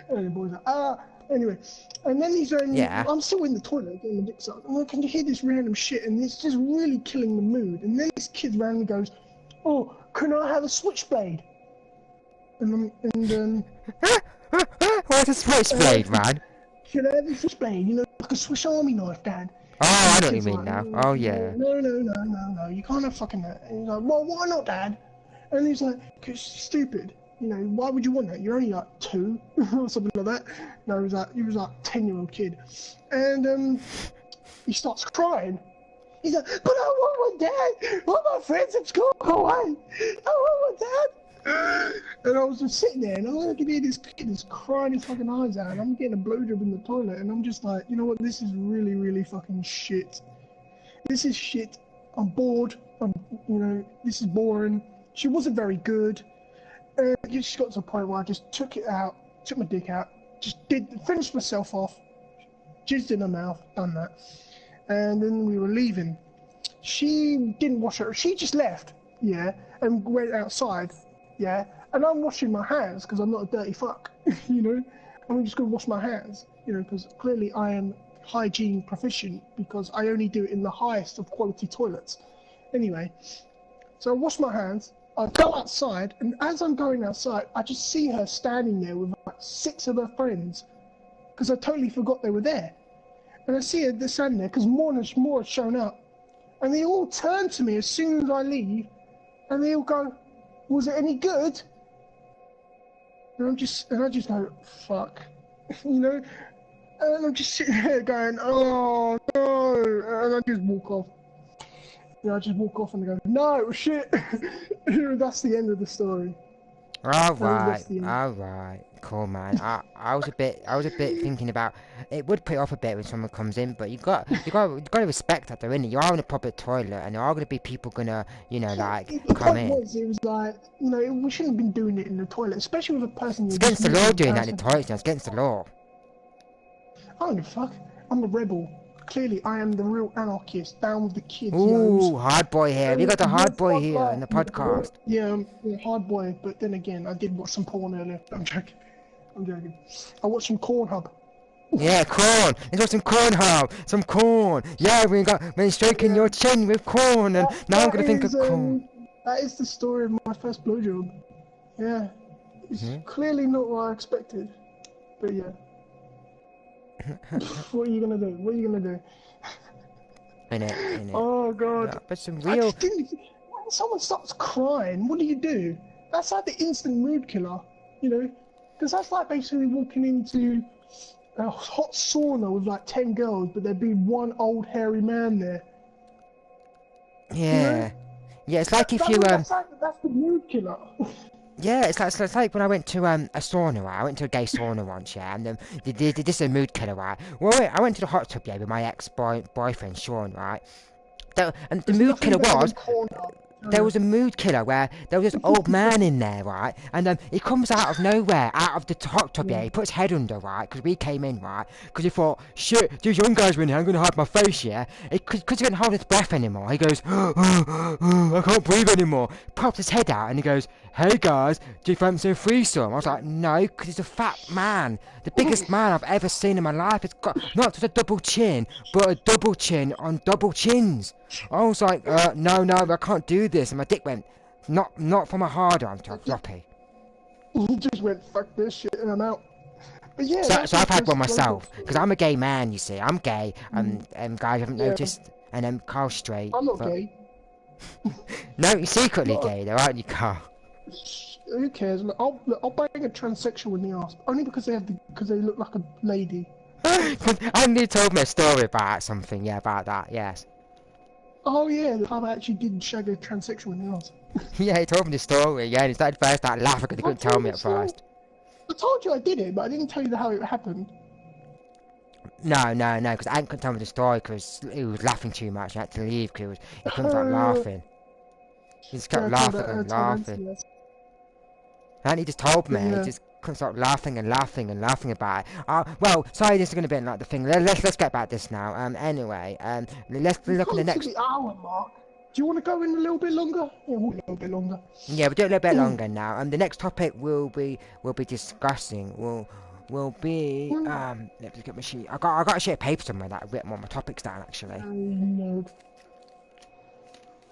And the boy's like, "Ah." Anyway, and then he's Yeah. I'm still in the toilet getting my dick sucked. And I can hear this random shit, and it's just really killing the mood. And then this kid randomly goes, "Oh, can I have a switchblade?" And What's a switchblade, man? "Can I have a switchblade? You know, like a Swiss Army knife, Dad." Oh, I And know the what you kid's mean like, now. "No, Oh, yeah. no, you can't have fucking that." And he's like, "Well, why not, Dad?" And he's like, "'Cause it's stupid. You know, why would you want that? You're only like 2 or something like that." No, he was like 10-year-old kid, and he starts crying. He's like, "But I want my dad. All my friends at school go away. I want my dad." And I was just sitting there, and I could hear this kid is crying his fucking eyes out, and I'm getting a blowjob in the toilet, and I'm just like, you know what? This is really, really fucking shit. This is shit. I'm bored. This is boring. She wasn't very good. It just got to the point where I just took my dick out, finished myself off, jizzed in her mouth, done that. And then we were leaving. She didn't wash her. She just left, yeah, and went outside, yeah. And I'm washing my hands because I'm not a dirty fuck, you know. I'm just gonna wash my hands, you know, because clearly I am hygiene proficient because I only do it in the highest of quality toilets. Anyway, so I wash my hands. I go outside, and as I'm going outside, I just see her standing there with like 6 of her friends because I totally forgot they were there. And I see her standing there because more had shown up. And they all turn to me as soon as I leave, and they all go, "Was it any good?" And I just go, "Fuck," you know. And I'm just sitting there going, "Oh no," and I just walk off. You know, I just walk off and they go, "No, it was shit." That's the end of the story. Alright, cool, man. I was a bit thinking about it would put off a bit when someone comes in, but you got to respect that they're in it. You are in a public toilet, and there are gonna be people gonna, you know, like The come point in. was, it was like, you know, we shouldn't have been doing it in the toilet, especially with a person. It's against the law doing that in the toilets now. It's against the law. I don't give a fuck. I'm a rebel. Clearly, I am the real anarchist, down with the kids. Ooh, hard boy here. We got the hard boy here in the podcast. Yeah, I'm a hard boy, but then again, I did watch some porn earlier. I'm joking. I watched some Cornhub. Yeah, corn. Let's watch some corn, Hub. Some corn. Yeah, we got me stroking your chin with corn, and now I'm gonna think of corn. That is the story of my first blowjob. Yeah, it's clearly not what I expected, but yeah. What are you gonna do? In it. Oh god. No, but some I real. just didn't. When someone starts crying, what do? That's like the instant mood killer, you know? Because that's like basically walking into a hot sauna with like 10 girls, but there'd be one old hairy man there. Yeah. Yeah, it's like if you That's the mood killer. Yeah, it's like when I went to a sauna, right? I went to a gay sauna once, yeah, and this is a mood killer, right? Well, I went to the hot tub, yeah, with my ex-boyfriend, Sean, right? And the There's mood nothing killer better than was, corn. there was a mood killer where there was this old man in there, right? And he comes out of nowhere, out of the hot tub, yeah. He put his head under, right? Because we came in, right? Because he thought, shit, these young guys are in here. I'm gonna hide my face, yeah. Because he couldn't hold his breath anymore. He goes, I can't breathe anymore. Pops his head out and he goes, hey guys, do you fancy a threesome? I was like, no, because he's a fat man, the biggest man I've ever seen in my life. It's got not just a double chin, but a double chin on double chins. I was like, no, I can't do this. And my dick went, not from a hard on to a floppy. He just went, fuck this shit, and I'm out. But yeah, So I've had one myself, story. because I'm a gay man, you see. I'm gay, guys haven't Yeah. noticed. And Carl's straight. I'm not but... gay. No, you're secretly Not- gay though, aren't you, Carl? Who cares? Look, I'll bang a transsexual in the ass, only because they look like a lady. And you told me a story about something, yeah, about that, yes. Oh yeah, the time I actually did shag a transsexual in the ass. Yeah, he told me the story, yeah, and he started first out laughing because he couldn't tell me at first. I told you I did it, but I didn't tell you how it happened. No, because Ant couldn't tell me the story because he was laughing too much and had to leave because he couldn't stop laughing. He just kept laughing and laughing. And he just told me, he just couldn't stop laughing about it. Well, sorry, this is going to be like the thing. Let's get back to this now. Anyway, let's look at the next. The hour mark. Do you want to go in a little bit longer? Yeah, we'll a little bit longer. Yeah, we'll do it a little bit longer now. The next topic we'll be discussing will be let me get my sheet. I got a sheet of paper somewhere that I've written all my topics down actually. No.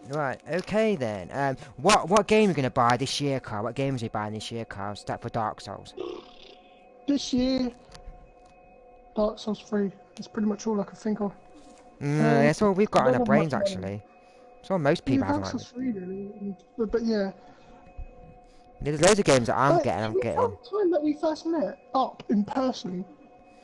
Right, okay then. What game are you gonna buy this year, Carl? What games are you buying this year, Carl? Start for Dark Souls. This year, Dark Souls 3. That's pretty much all I can think of. That's all we've got on our brains much actually. That's all most people have. Dark Souls 3 really. But yeah. There's loads of games that I'm getting. Should we tell the time that we first met up in person?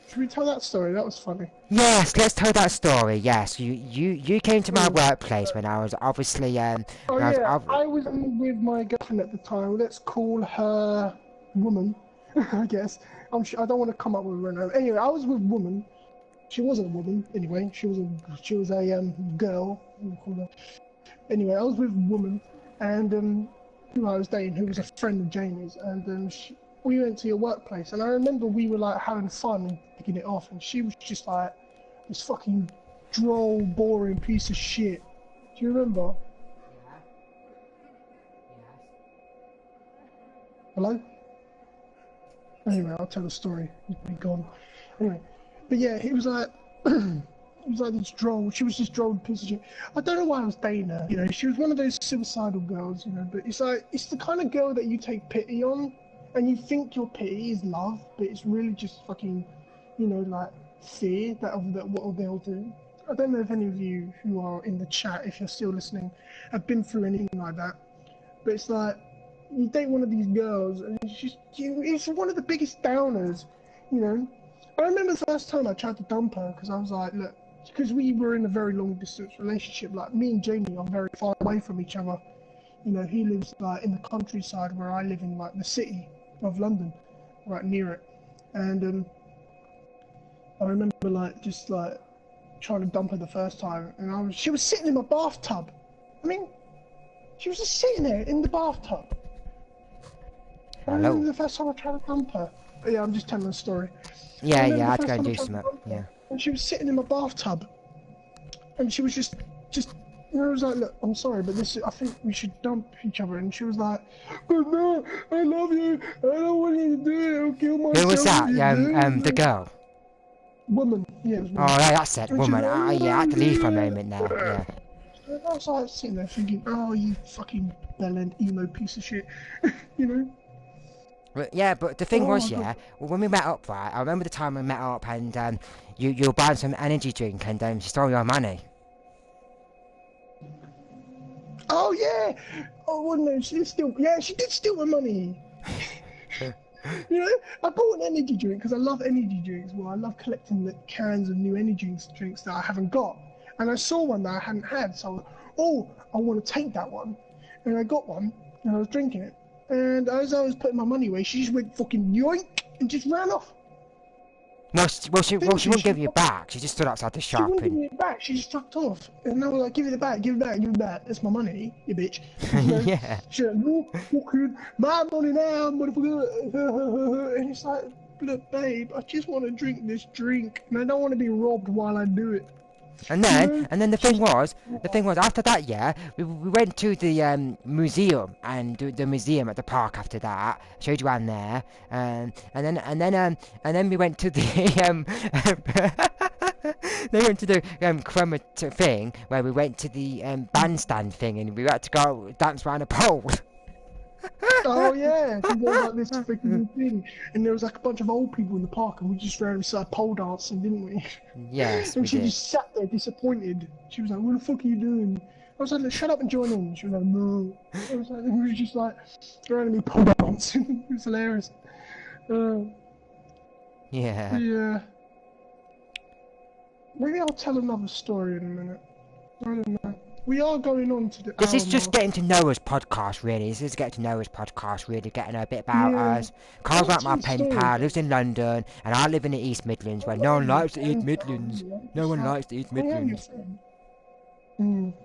Should we tell that story? That was funny. Yes, let's tell that story. Yes, you came to my workplace when I was obviously I was with my girlfriend at the time. Let's call her woman, I guess. I don't want to come up with her name. Anyway, I was with woman. She wasn't a woman anyway. She was a girl. We'll call her. Anyway, I was with woman, and who I was dating, who was a friend of Jamie's, and we went to your workplace, and I remember we were like having fun and picking it off, and she was just like this fucking droll, boring piece of shit. Do you remember? Hello? Anyway, I'll tell the story. He's been gone. Anyway, but yeah, he was like, it was like this droll. She was this droll piece of shit. I don't know why I was dating her. You know, she was one of those suicidal girls. You know, but it's like it's the kind of girl that you take pity on, and you think your pity is love, but it's really just fucking, you know, like fear that what they'll do. I don't know if any of you who are in the chat, if you're still listening, have been through anything like that. But it's like you date one of these girls, and it's one of the biggest downers. You know, I remember the first time I tried to dump her because I was like, look. Because we were in a very long distance relationship, like me and Jamie are very far away from each other. You know, he lives like in the countryside where I live in like the city of London, right near it. And I remember like just like trying to dump her the first time, and she was sitting in my bathtub. I mean, she was just sitting there in the bathtub. I remember the first time I tried to dump her. But yeah, I'm just telling the story. Yeah, I had to go and do something. Yeah. And she was sitting in my bathtub, and she was just, you know, I was like, look, I'm sorry, but I think we should dump each other. And she was like, but no, I love you, I don't want you to do it, I'll kill myself. Who was that? The girl? Woman, yeah, it was woman. Oh, that's it, woman. Yeah, I had to leave for a moment now, yeah. I was like sitting there thinking, oh, you fucking bell-end emo piece of shit, you know? Yeah, but the thing was, yeah, when we met up, right, I remember the time we met up and you were buying some energy drink and she stole your money. Oh, yeah! Oh, well, no, she did steal my money. You know, I bought an energy drink because I love energy drinks. Well, I love collecting the cans of new energy drinks that I haven't got. And I saw one that I hadn't had, so I want to take that one. And I got one, and I was drinking it. And as I was putting my money away, she just went fucking yoink and just ran off. She wouldn't give you back. She just stood outside the She shop wouldn't give and me it back. She just fucked off. And I was like, give it back, give it back, give it back. That's my money, you bitch. You know? yeah. She's like, no, fucking my money now, motherfucker. And it's like, look, babe, I just want to drink this drink, and I don't want to be robbed while I do it. And then the thing was after that, yeah, we went to the museum and the museum at the park after that. Showed you around there, and then we went to the they went to the chromatic thing where we went to the bandstand thing, and we had to go dance around a pole. Oh yeah, there was like this freaking thing, and there was like a bunch of old people in the park, and we just randomly started pole dancing, didn't we? Yes, and we she did. just sat there disappointed. She was like, "What the fuck are you doing?" I was like, "Shut up and join in." She was like, "No." I was like, we were just like randomly pole dancing. It was hilarious. Yeah. Yeah. Maybe I'll tell another story in a minute. I don't know. We are going on to the. This is hour just mark. getting to know us podcast, really. This is getting to know us podcast, really, getting a bit about Yeah. us. Carl's like my What's your pen story? pal, lives in London, and I live in the East Midlands, where no one likes to eat Midlands. No one likes to eat I am your Midlands. friend.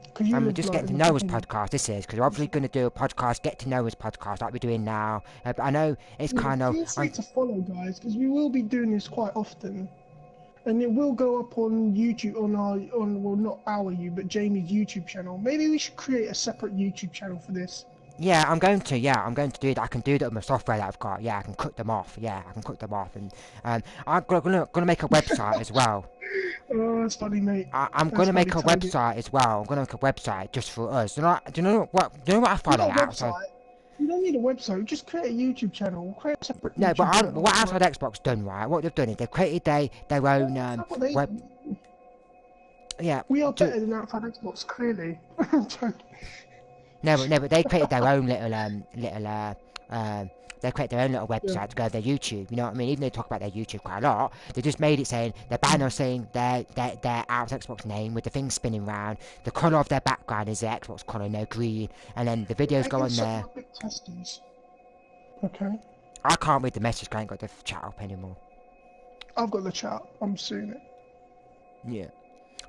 Because you And we're live just like getting to in know us the- podcast, this is, because we're obviously going to do a podcast, get to know us podcast, like we're doing now. But I know it's Yeah, kind of. feel free to follow, guys, because we will be doing this quite often, and it will go up on YouTube well, not our you, but Jamie's YouTube channel. Maybe we should create a separate YouTube channel for this. Yeah, I'm going to do that. I can do that with my software that I've got. Yeah, I can cut them off. Yeah, I can cut them off. And I'm gonna make a website as well. Oh, that's funny, mate. I'm That's gonna make a funny, Target. website as well. I'm gonna make a website just for us. Do you know what I find Not a out? So, website. You don't need a website. Just create a YouTube channel. Create a separate. no, YouTube but channel. what Outside Xbox done, right? What they've done is they've created their own That's what they web. do. Yeah. We are do- better than Outside Xbox, clearly. No, but they created their own they create their own little website to go to their YouTube. You know what I mean? Even though they talk about their YouTube quite a lot, they just made it saying their banner saying their out Xbox name with the thing spinning round. The colour of their background is the Xbox colour, no green, and then the videos go on there. Big testes. Okay. I can't read the message. 'Cause I ain't got the chat up anymore. I've got the chat. I'm seeing it. Yeah.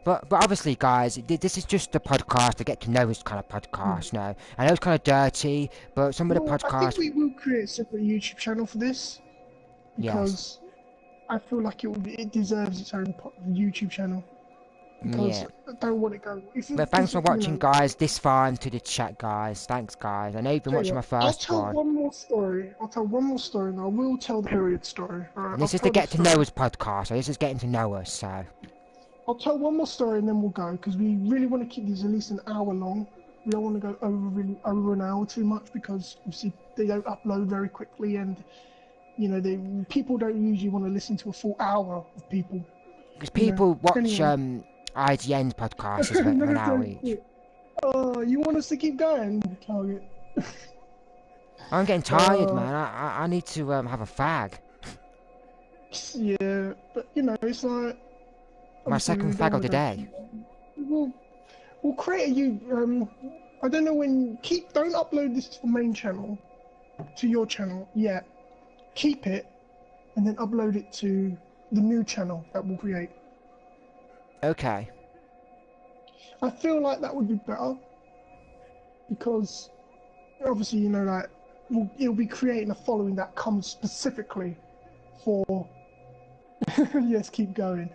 But obviously, guys, this is just a podcast to get to know us kind of podcast. No, I know it's kind of dirty, but some of the Well, I podcasts. think we will create a separate YouTube channel for this because I feel like it deserves its own YouTube channel. Because Yeah. I don't want it going. But thanks for watching, guys. This far into the chat, guys. Thanks, guys. I know you've been watching my I'll first tell one. one more story. I'll tell one more story, and I will tell the period story. Alright, And this I'll is the tell Get the to Know story. Us podcast, so this is getting to know us, so. I'll tell one more story, and then we'll go because we really want to keep these at least an hour long. We don't want to go over an hour too much because obviously they don't upload very quickly, and people don't usually want to listen to a full hour of people. Because people watch anyway. IGN's podcast is an hour each. Oh, you want us to keep going, Target? I'm getting tired, man. I need to have a fag. Yeah, but it's like My obviously second we fag don't of the wanna day. go- We'll create I don't know when. Don't upload this to the main channel, to your channel yet. Keep it, and then upload it to the new channel that we'll create. Okay. I feel like that would be better because obviously it'll be creating a following that comes specifically for. Yes, keep going.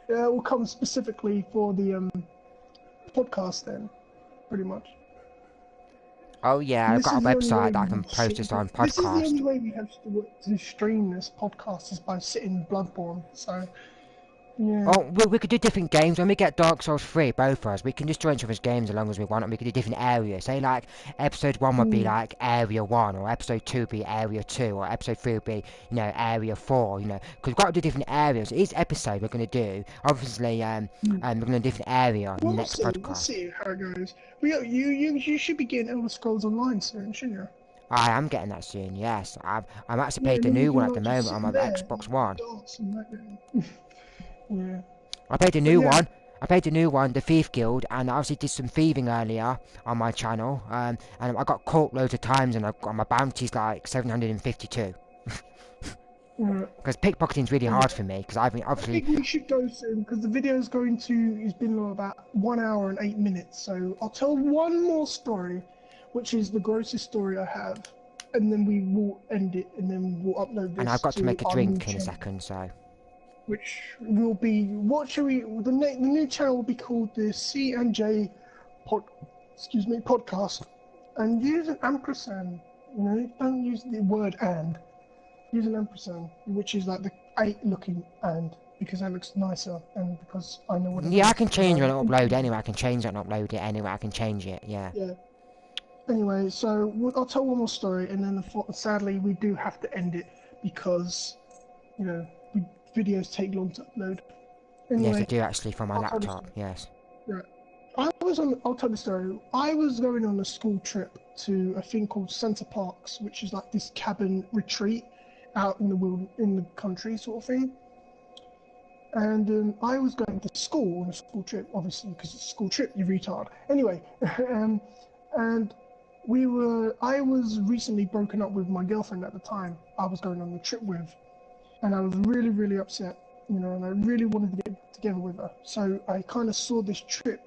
It will come specifically for the podcast then, pretty much. Oh yeah, I've This got a is the only way website that I we can can post this on This is the podcast. only way we have to stream this podcast is by sitting Bloodborne. So, yeah. Oh, we could do different games. When we get Dark Souls 3, both of us, we can just join each other's games as long as we want, and we could do different areas. Say, like, episode 1 would be, like, Area 1, or episode 2 would be Area 2, or episode 3 would be, Area 4, Because we've got to do different areas. Each episode we're going to do, obviously, we're going to do a different area on the Well, next We'll podcast. see how it goes. You should be getting Elder Scrolls Online soon, shouldn't you? I am getting that soon, yes. I'm actually Yeah, playing the and then new you one can, at the like, just moment on sit my there Xbox and One. dance and that, yeah. I played the new yeah. one. I played the new one, the Thief Guild, and I obviously did some thieving earlier on my channel, and I got caught loads of times, and I got my bounty's like 752. Yeah. Because pickpocketing's really Yeah. hard for me, because I've been I obviously... think we should go soon because the video is going to, it's been about 1 hour and 8 minutes. So I'll tell one more story, which is the grossest story I have, and then we will end it, and then we'll upload this And I've got to make a our new drink in a channel, second, so... which will be, what should we, the new channel will be called the C and J podcast, and use an ampersand, you know, don't use the word and, use an ampersand, which is like the 8 looking and, because that looks nicer, and because I know what it Yeah, is. I can change it and upload it anyway, I can change it and upload it anyway, I can change it, yeah. Yeah. Anyway, so I'll tell one more story, and then sadly we do have to end it because, you know, videos take long to upload. Anyway, Yes, I do actually from my I'll tell the laptop, story. yes. Right. I'll tell the story. I was going on a school trip to a thing called Center Parks, which is like this cabin retreat out in the country sort of thing. And I was going to school on a school trip, obviously, because it's a school trip, you retard. Anyway, and I was recently broken up with my girlfriend at the time I was going on the trip with, and I was really, really upset, you know, and I really wanted to get together with her. So I kind of saw this trip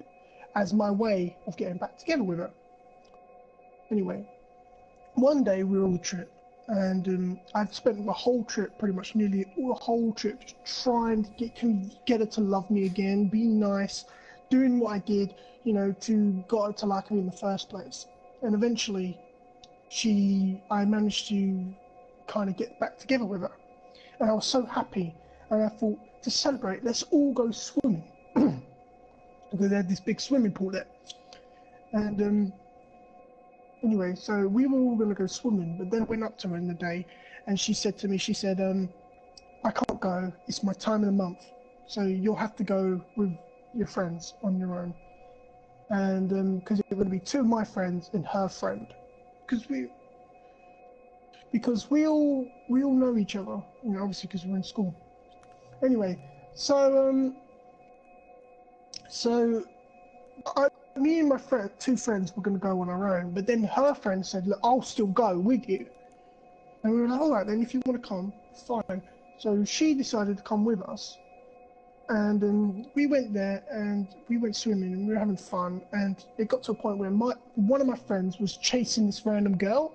as my way of getting back together with her. Anyway, one day we were on the trip, and I'd spent the whole trip, pretty much nearly the whole trip, just trying to get her to love me again, be nice, doing what I did, you know, to got her to like me in the first place. And eventually, I managed to kind of get back together with her. And I was so happy. And I thought, to celebrate, let's all go swimming. Because they had this big swimming pool there. And anyway, so we were all going to go swimming. But then I went up to her in the day. And she said to me, I can't go. It's my time of the month. So you'll have to go with your friends on your own. And because it was going to be 2 of my friends and her friend, because we all know each other, you know, obviously because we're in school. Anyway, so me and my 2 friends were going to go on our own, but then her friend said, "Look, I'll still go with you." And we were like, "All right, then, if you want to come, fine." So she decided to come with us. And we went there and we went swimming and we were having fun, and it got to a point where one of my friends was chasing this random girl,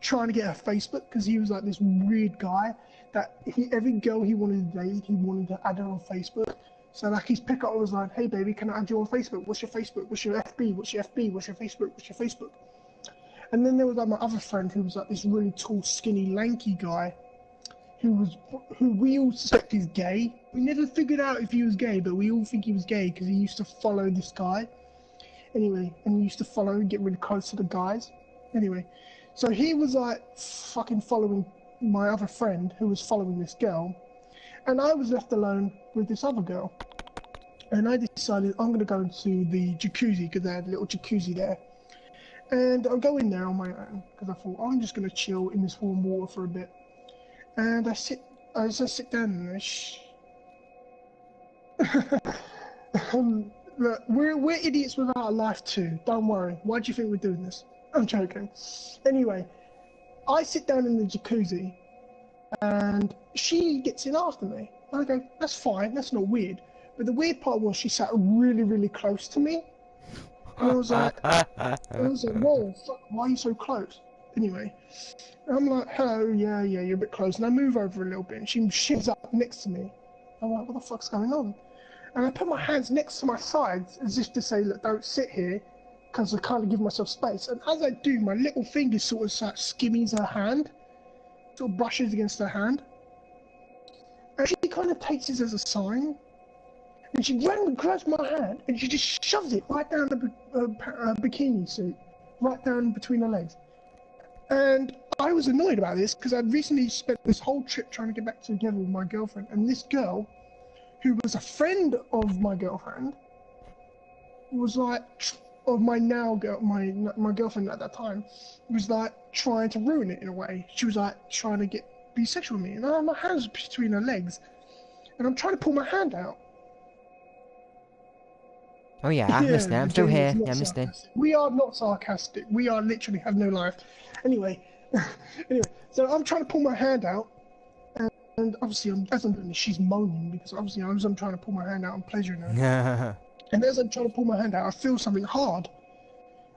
trying to get her Facebook, because he was like this weird guy that every girl he wanted to date, he wanted to add her on Facebook. So like his pickup was like, "Hey baby, can I add you on Facebook? What's your Facebook? What's your FB? What's your FB? What's your Facebook? What's your Facebook?" And then there was like my other friend who was like this really tall, skinny, lanky guy, who we all suspect is gay. We never figured out if he was gay, but we all think he was gay because he used to follow this guy. Anyway, and he used to follow and get really close to the guys. Anyway, so he was like fucking following my other friend who was following this girl, and I was left alone with this other girl. And I decided I'm gonna go into the jacuzzi because they had a little jacuzzi there. And I'll go in there on my own because I thought I'm just gonna chill in this warm water for a bit. And I sit down and look, we're idiots without a life too. Don't worry. Why do you think we're doing this? I'm joking. Anyway, I sit down in the jacuzzi, and she gets in after me. And I go, that's fine. That's not weird. But the weird part was she sat really, really close to me, and I was like, whoa, fuck, why are you so close? Anyway. And I'm like, hello, yeah, you're a bit close. And I move over a little bit, and she shivs up next to me. I'm like, what the fuck's going on? And I put my hands next to my sides, as if to say, look, don't sit here, because I kind of give myself space. And as I do, my little finger sort of like skimmies her hand, sort of brushes against her hand. And she kind of takes this as a sign. And she grabs my hand, and she just shoves it right down the bikini suit, right down between her legs. And I was annoyed about this because I'd recently spent this whole trip trying to get back together with my girlfriend, and this girl, who was a friend of my girlfriend, was like, of my girlfriend at that time, was like trying to ruin it in a way. She was like trying to be sexual with me, and I had my hands between her legs, and I'm trying to pull my hand out. Oh yeah, I'm Yeah, listening. the I'm still game is here. not Yeah, I'm listening. sarcastic. We are not sarcastic. We are literally have no life. Anyway, anyway, so I'm trying to pull my hand out, and obviously, as I'm doing this, she's moaning because obviously, as I'm trying to pull my hand out, I'm pleasuring her. And as I'm trying to pull my hand out, I feel something hard,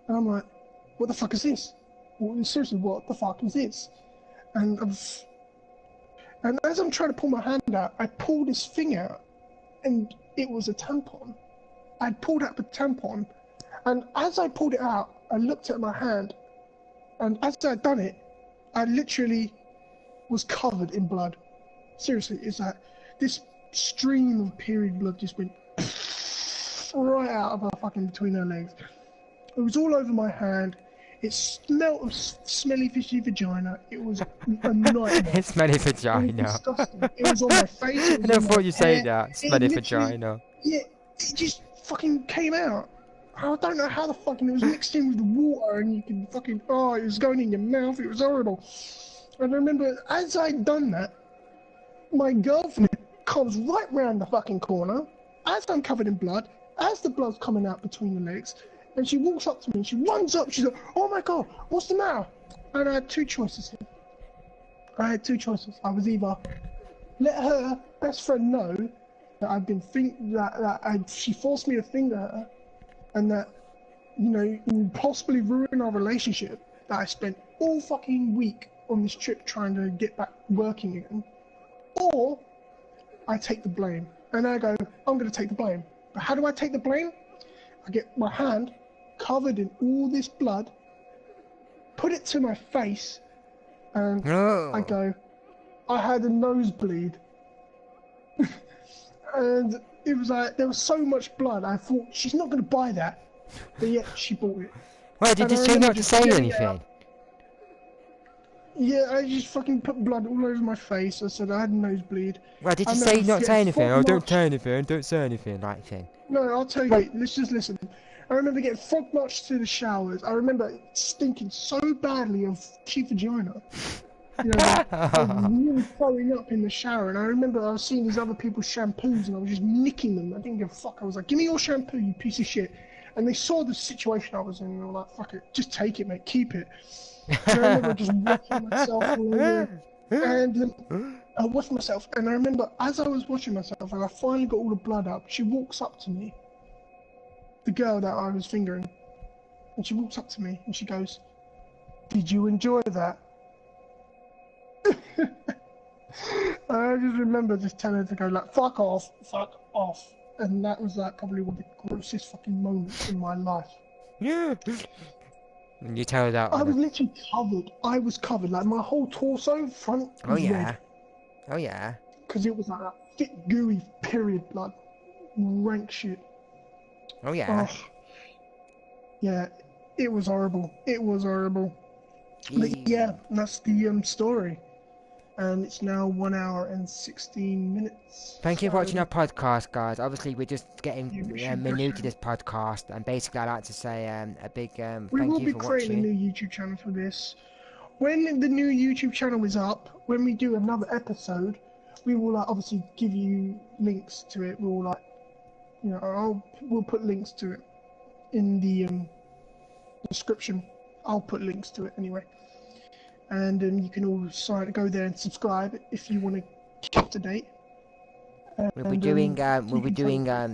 and I'm like, "What the fuck is this? Well, seriously, what the fuck is this?" And and as I'm trying to pull my hand out, I pull this thing out, and it was a tampon. I'd pulled out the tampon, and as I pulled it out, I looked at my hand, and as I'd done it, I literally was covered in blood. Seriously, it's like this stream of period blood just went right out of her fucking between her legs. It was all over my hand. It smelled of smelly fishy vagina. It was a nightmare. It's smelly It was vagina. disgusting. It was on my face. It I was never on thought my you'd say hair. that. It Smelly literally, vagina. yeah, it just fucking came out. I don't know how the fucking it was mixed in with the water, and you can fucking it was going in your mouth. It was horrible. And I remember as I'd done that, my girlfriend comes right round the fucking corner, as I'm covered in blood, as the blood's coming out between the legs, and she walks up to me and she runs up. She's like, "Oh my god, what's the matter?" And I had two choices here. I had two choices. I was either let her best friend know that I've been she forced me to finger her, and that possibly ruin our relationship. That I spent all fucking week on this trip trying to get back working again, or I take the blame. And I go, I'm going to take the blame. But how do I take the blame? I get my hand covered in all this blood, put it to my face, and I go, I had a nosebleed. And it was like, there was so much blood, I thought, she's not going to buy that. But yet, she bought it. Wait, did you say not to say anything? Yeah, I just fucking put blood all over my face. I said I had a nosebleed. Well, did you say not say anything? Oh, don't say anything, don't say anything, like thing. No, I'll tell you. Wait, let's just listen. I remember getting frog marched to the showers. I remember stinking so badly of cheap vagina. You know, I was really throwing up in the shower. And I remember I was seeing these other people's shampoos and I was just nicking them. I didn't give a fuck. I was like, give me your shampoo, you piece of shit. And they saw the situation I was in and they were like, fuck it, just take it, mate, keep it. And I remember just washing myself all over. And I washed myself, and I remember as I was washing myself, and I finally got all the blood up, she walks up to me, the girl that I was fingering, and she walks up to me, and she goes, "Did you enjoy that?" And I just remember just telling her to go like, fuck off, and that was like probably one of the grossest fucking moments in my life. Yeah. And you tell her that. I was literally covered. I was covered, like my whole torso, front was red. Oh yeah. Because it was like that thick, gooey period blood, rank shit. Oh yeah. Oh, yeah, it was horrible. It was horrible. But yeah, that's the story. And it's now 1 hour and 16 minutes. Thank you for watching our podcast, guys. Obviously, we're just getting new to this podcast, and basically, I'd like to say a big thank you for watching. We will be creating a new YouTube channel for this. When the new YouTube channel is up, when we do another episode, we will obviously give you links to it. We'll we'll put links to it in the description. I'll put links to it anyway. And you can all go there and subscribe if you want to keep up to date. We'll be doing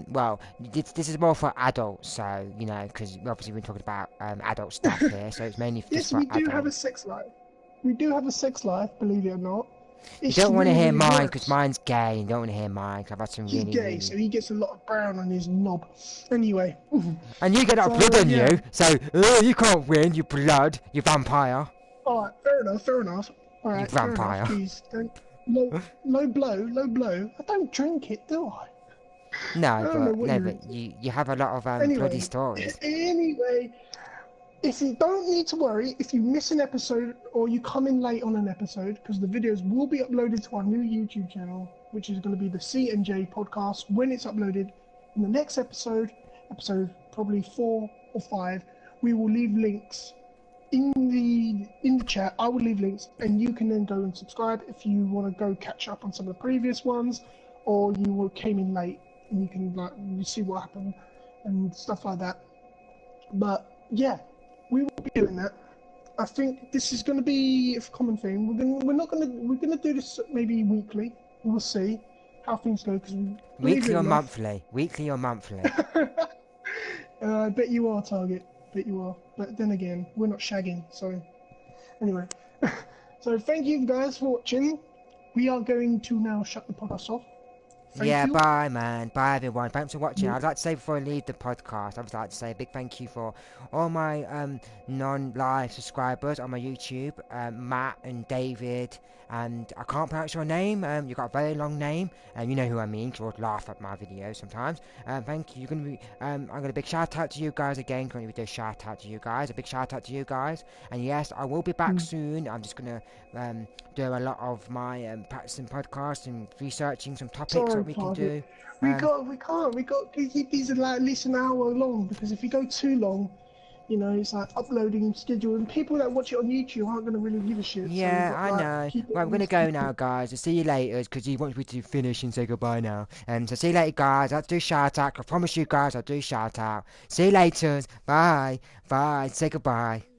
well, this is more for adults, so, you know, because obviously we're talking about adult stuff here, so it's mainly just for adults. Yes, we do have a sex life. We do have a sex life, believe it or not. You don't want to hear mine, because mine's gay, you don't want to hear mine, because I've had some really... He's gay, so he gets a lot of brown on his knob. Anyway. And you get that blood on you, so, you can't win, you blood, you vampire. Alright, fair enough. Alright, you vampire. Please, don't... Low blow. I don't drink it, do I? No, but you have a lot of bloody stories. Anyway, if you don't need to worry, if you miss an episode or you come in late on an episode, because the videos will be uploaded to our new YouTube channel, which is going to be the CNJ podcast. When it's uploaded in the next episode probably 4 or 5, we will leave links in the chat. I will leave links, and you can then go and subscribe if you want to go catch up on some of the previous ones, or you came in late and you can you see what happened. and stuff like that. But yeah, we will be doing that. I think this is going to be a common thing. We're gonna do this maybe weekly. We'll see how things go because believe it Weekly or or not, monthly? Weekly or monthly? I bet you are Target. Bet you are. But then again, we're not shagging, so anyway. So thank you guys for watching. We are going to now shut the podcast off. Thank Yeah, you. bye, man. Bye, everyone. Thanks for watching. I'd like to say before I leave the podcast, I'd like to say a big thank you for all my non-live subscribers on my YouTube, Matt and David, and I can't pronounce your name. You've got a very long name, and you know who I mean. 'Cause you'll laugh at my videos sometimes. Thank you. You're gonna be. I'm gonna big shout out to you guys again. Going to do a shout out to you guys. A big shout out to you guys. And yes, I will be back soon. I'm just gonna do a lot of my practicing podcasts and researching some topics Sorry, that we can Target. do. We got to keep these like at least an hour long because if you go too long, you know, it's like uploading schedule and people that watch it on YouTube aren't gonna really give a shit. So we've Yeah, got I like know. keep it Well, I'm gonna go now, realistic. guys. I'll see you later, because he wants me to finish and say goodbye now. So see you later, guys. I'll do shout out. I promise you guys I'll do shout out. See you later. Bye. Bye. Say goodbye.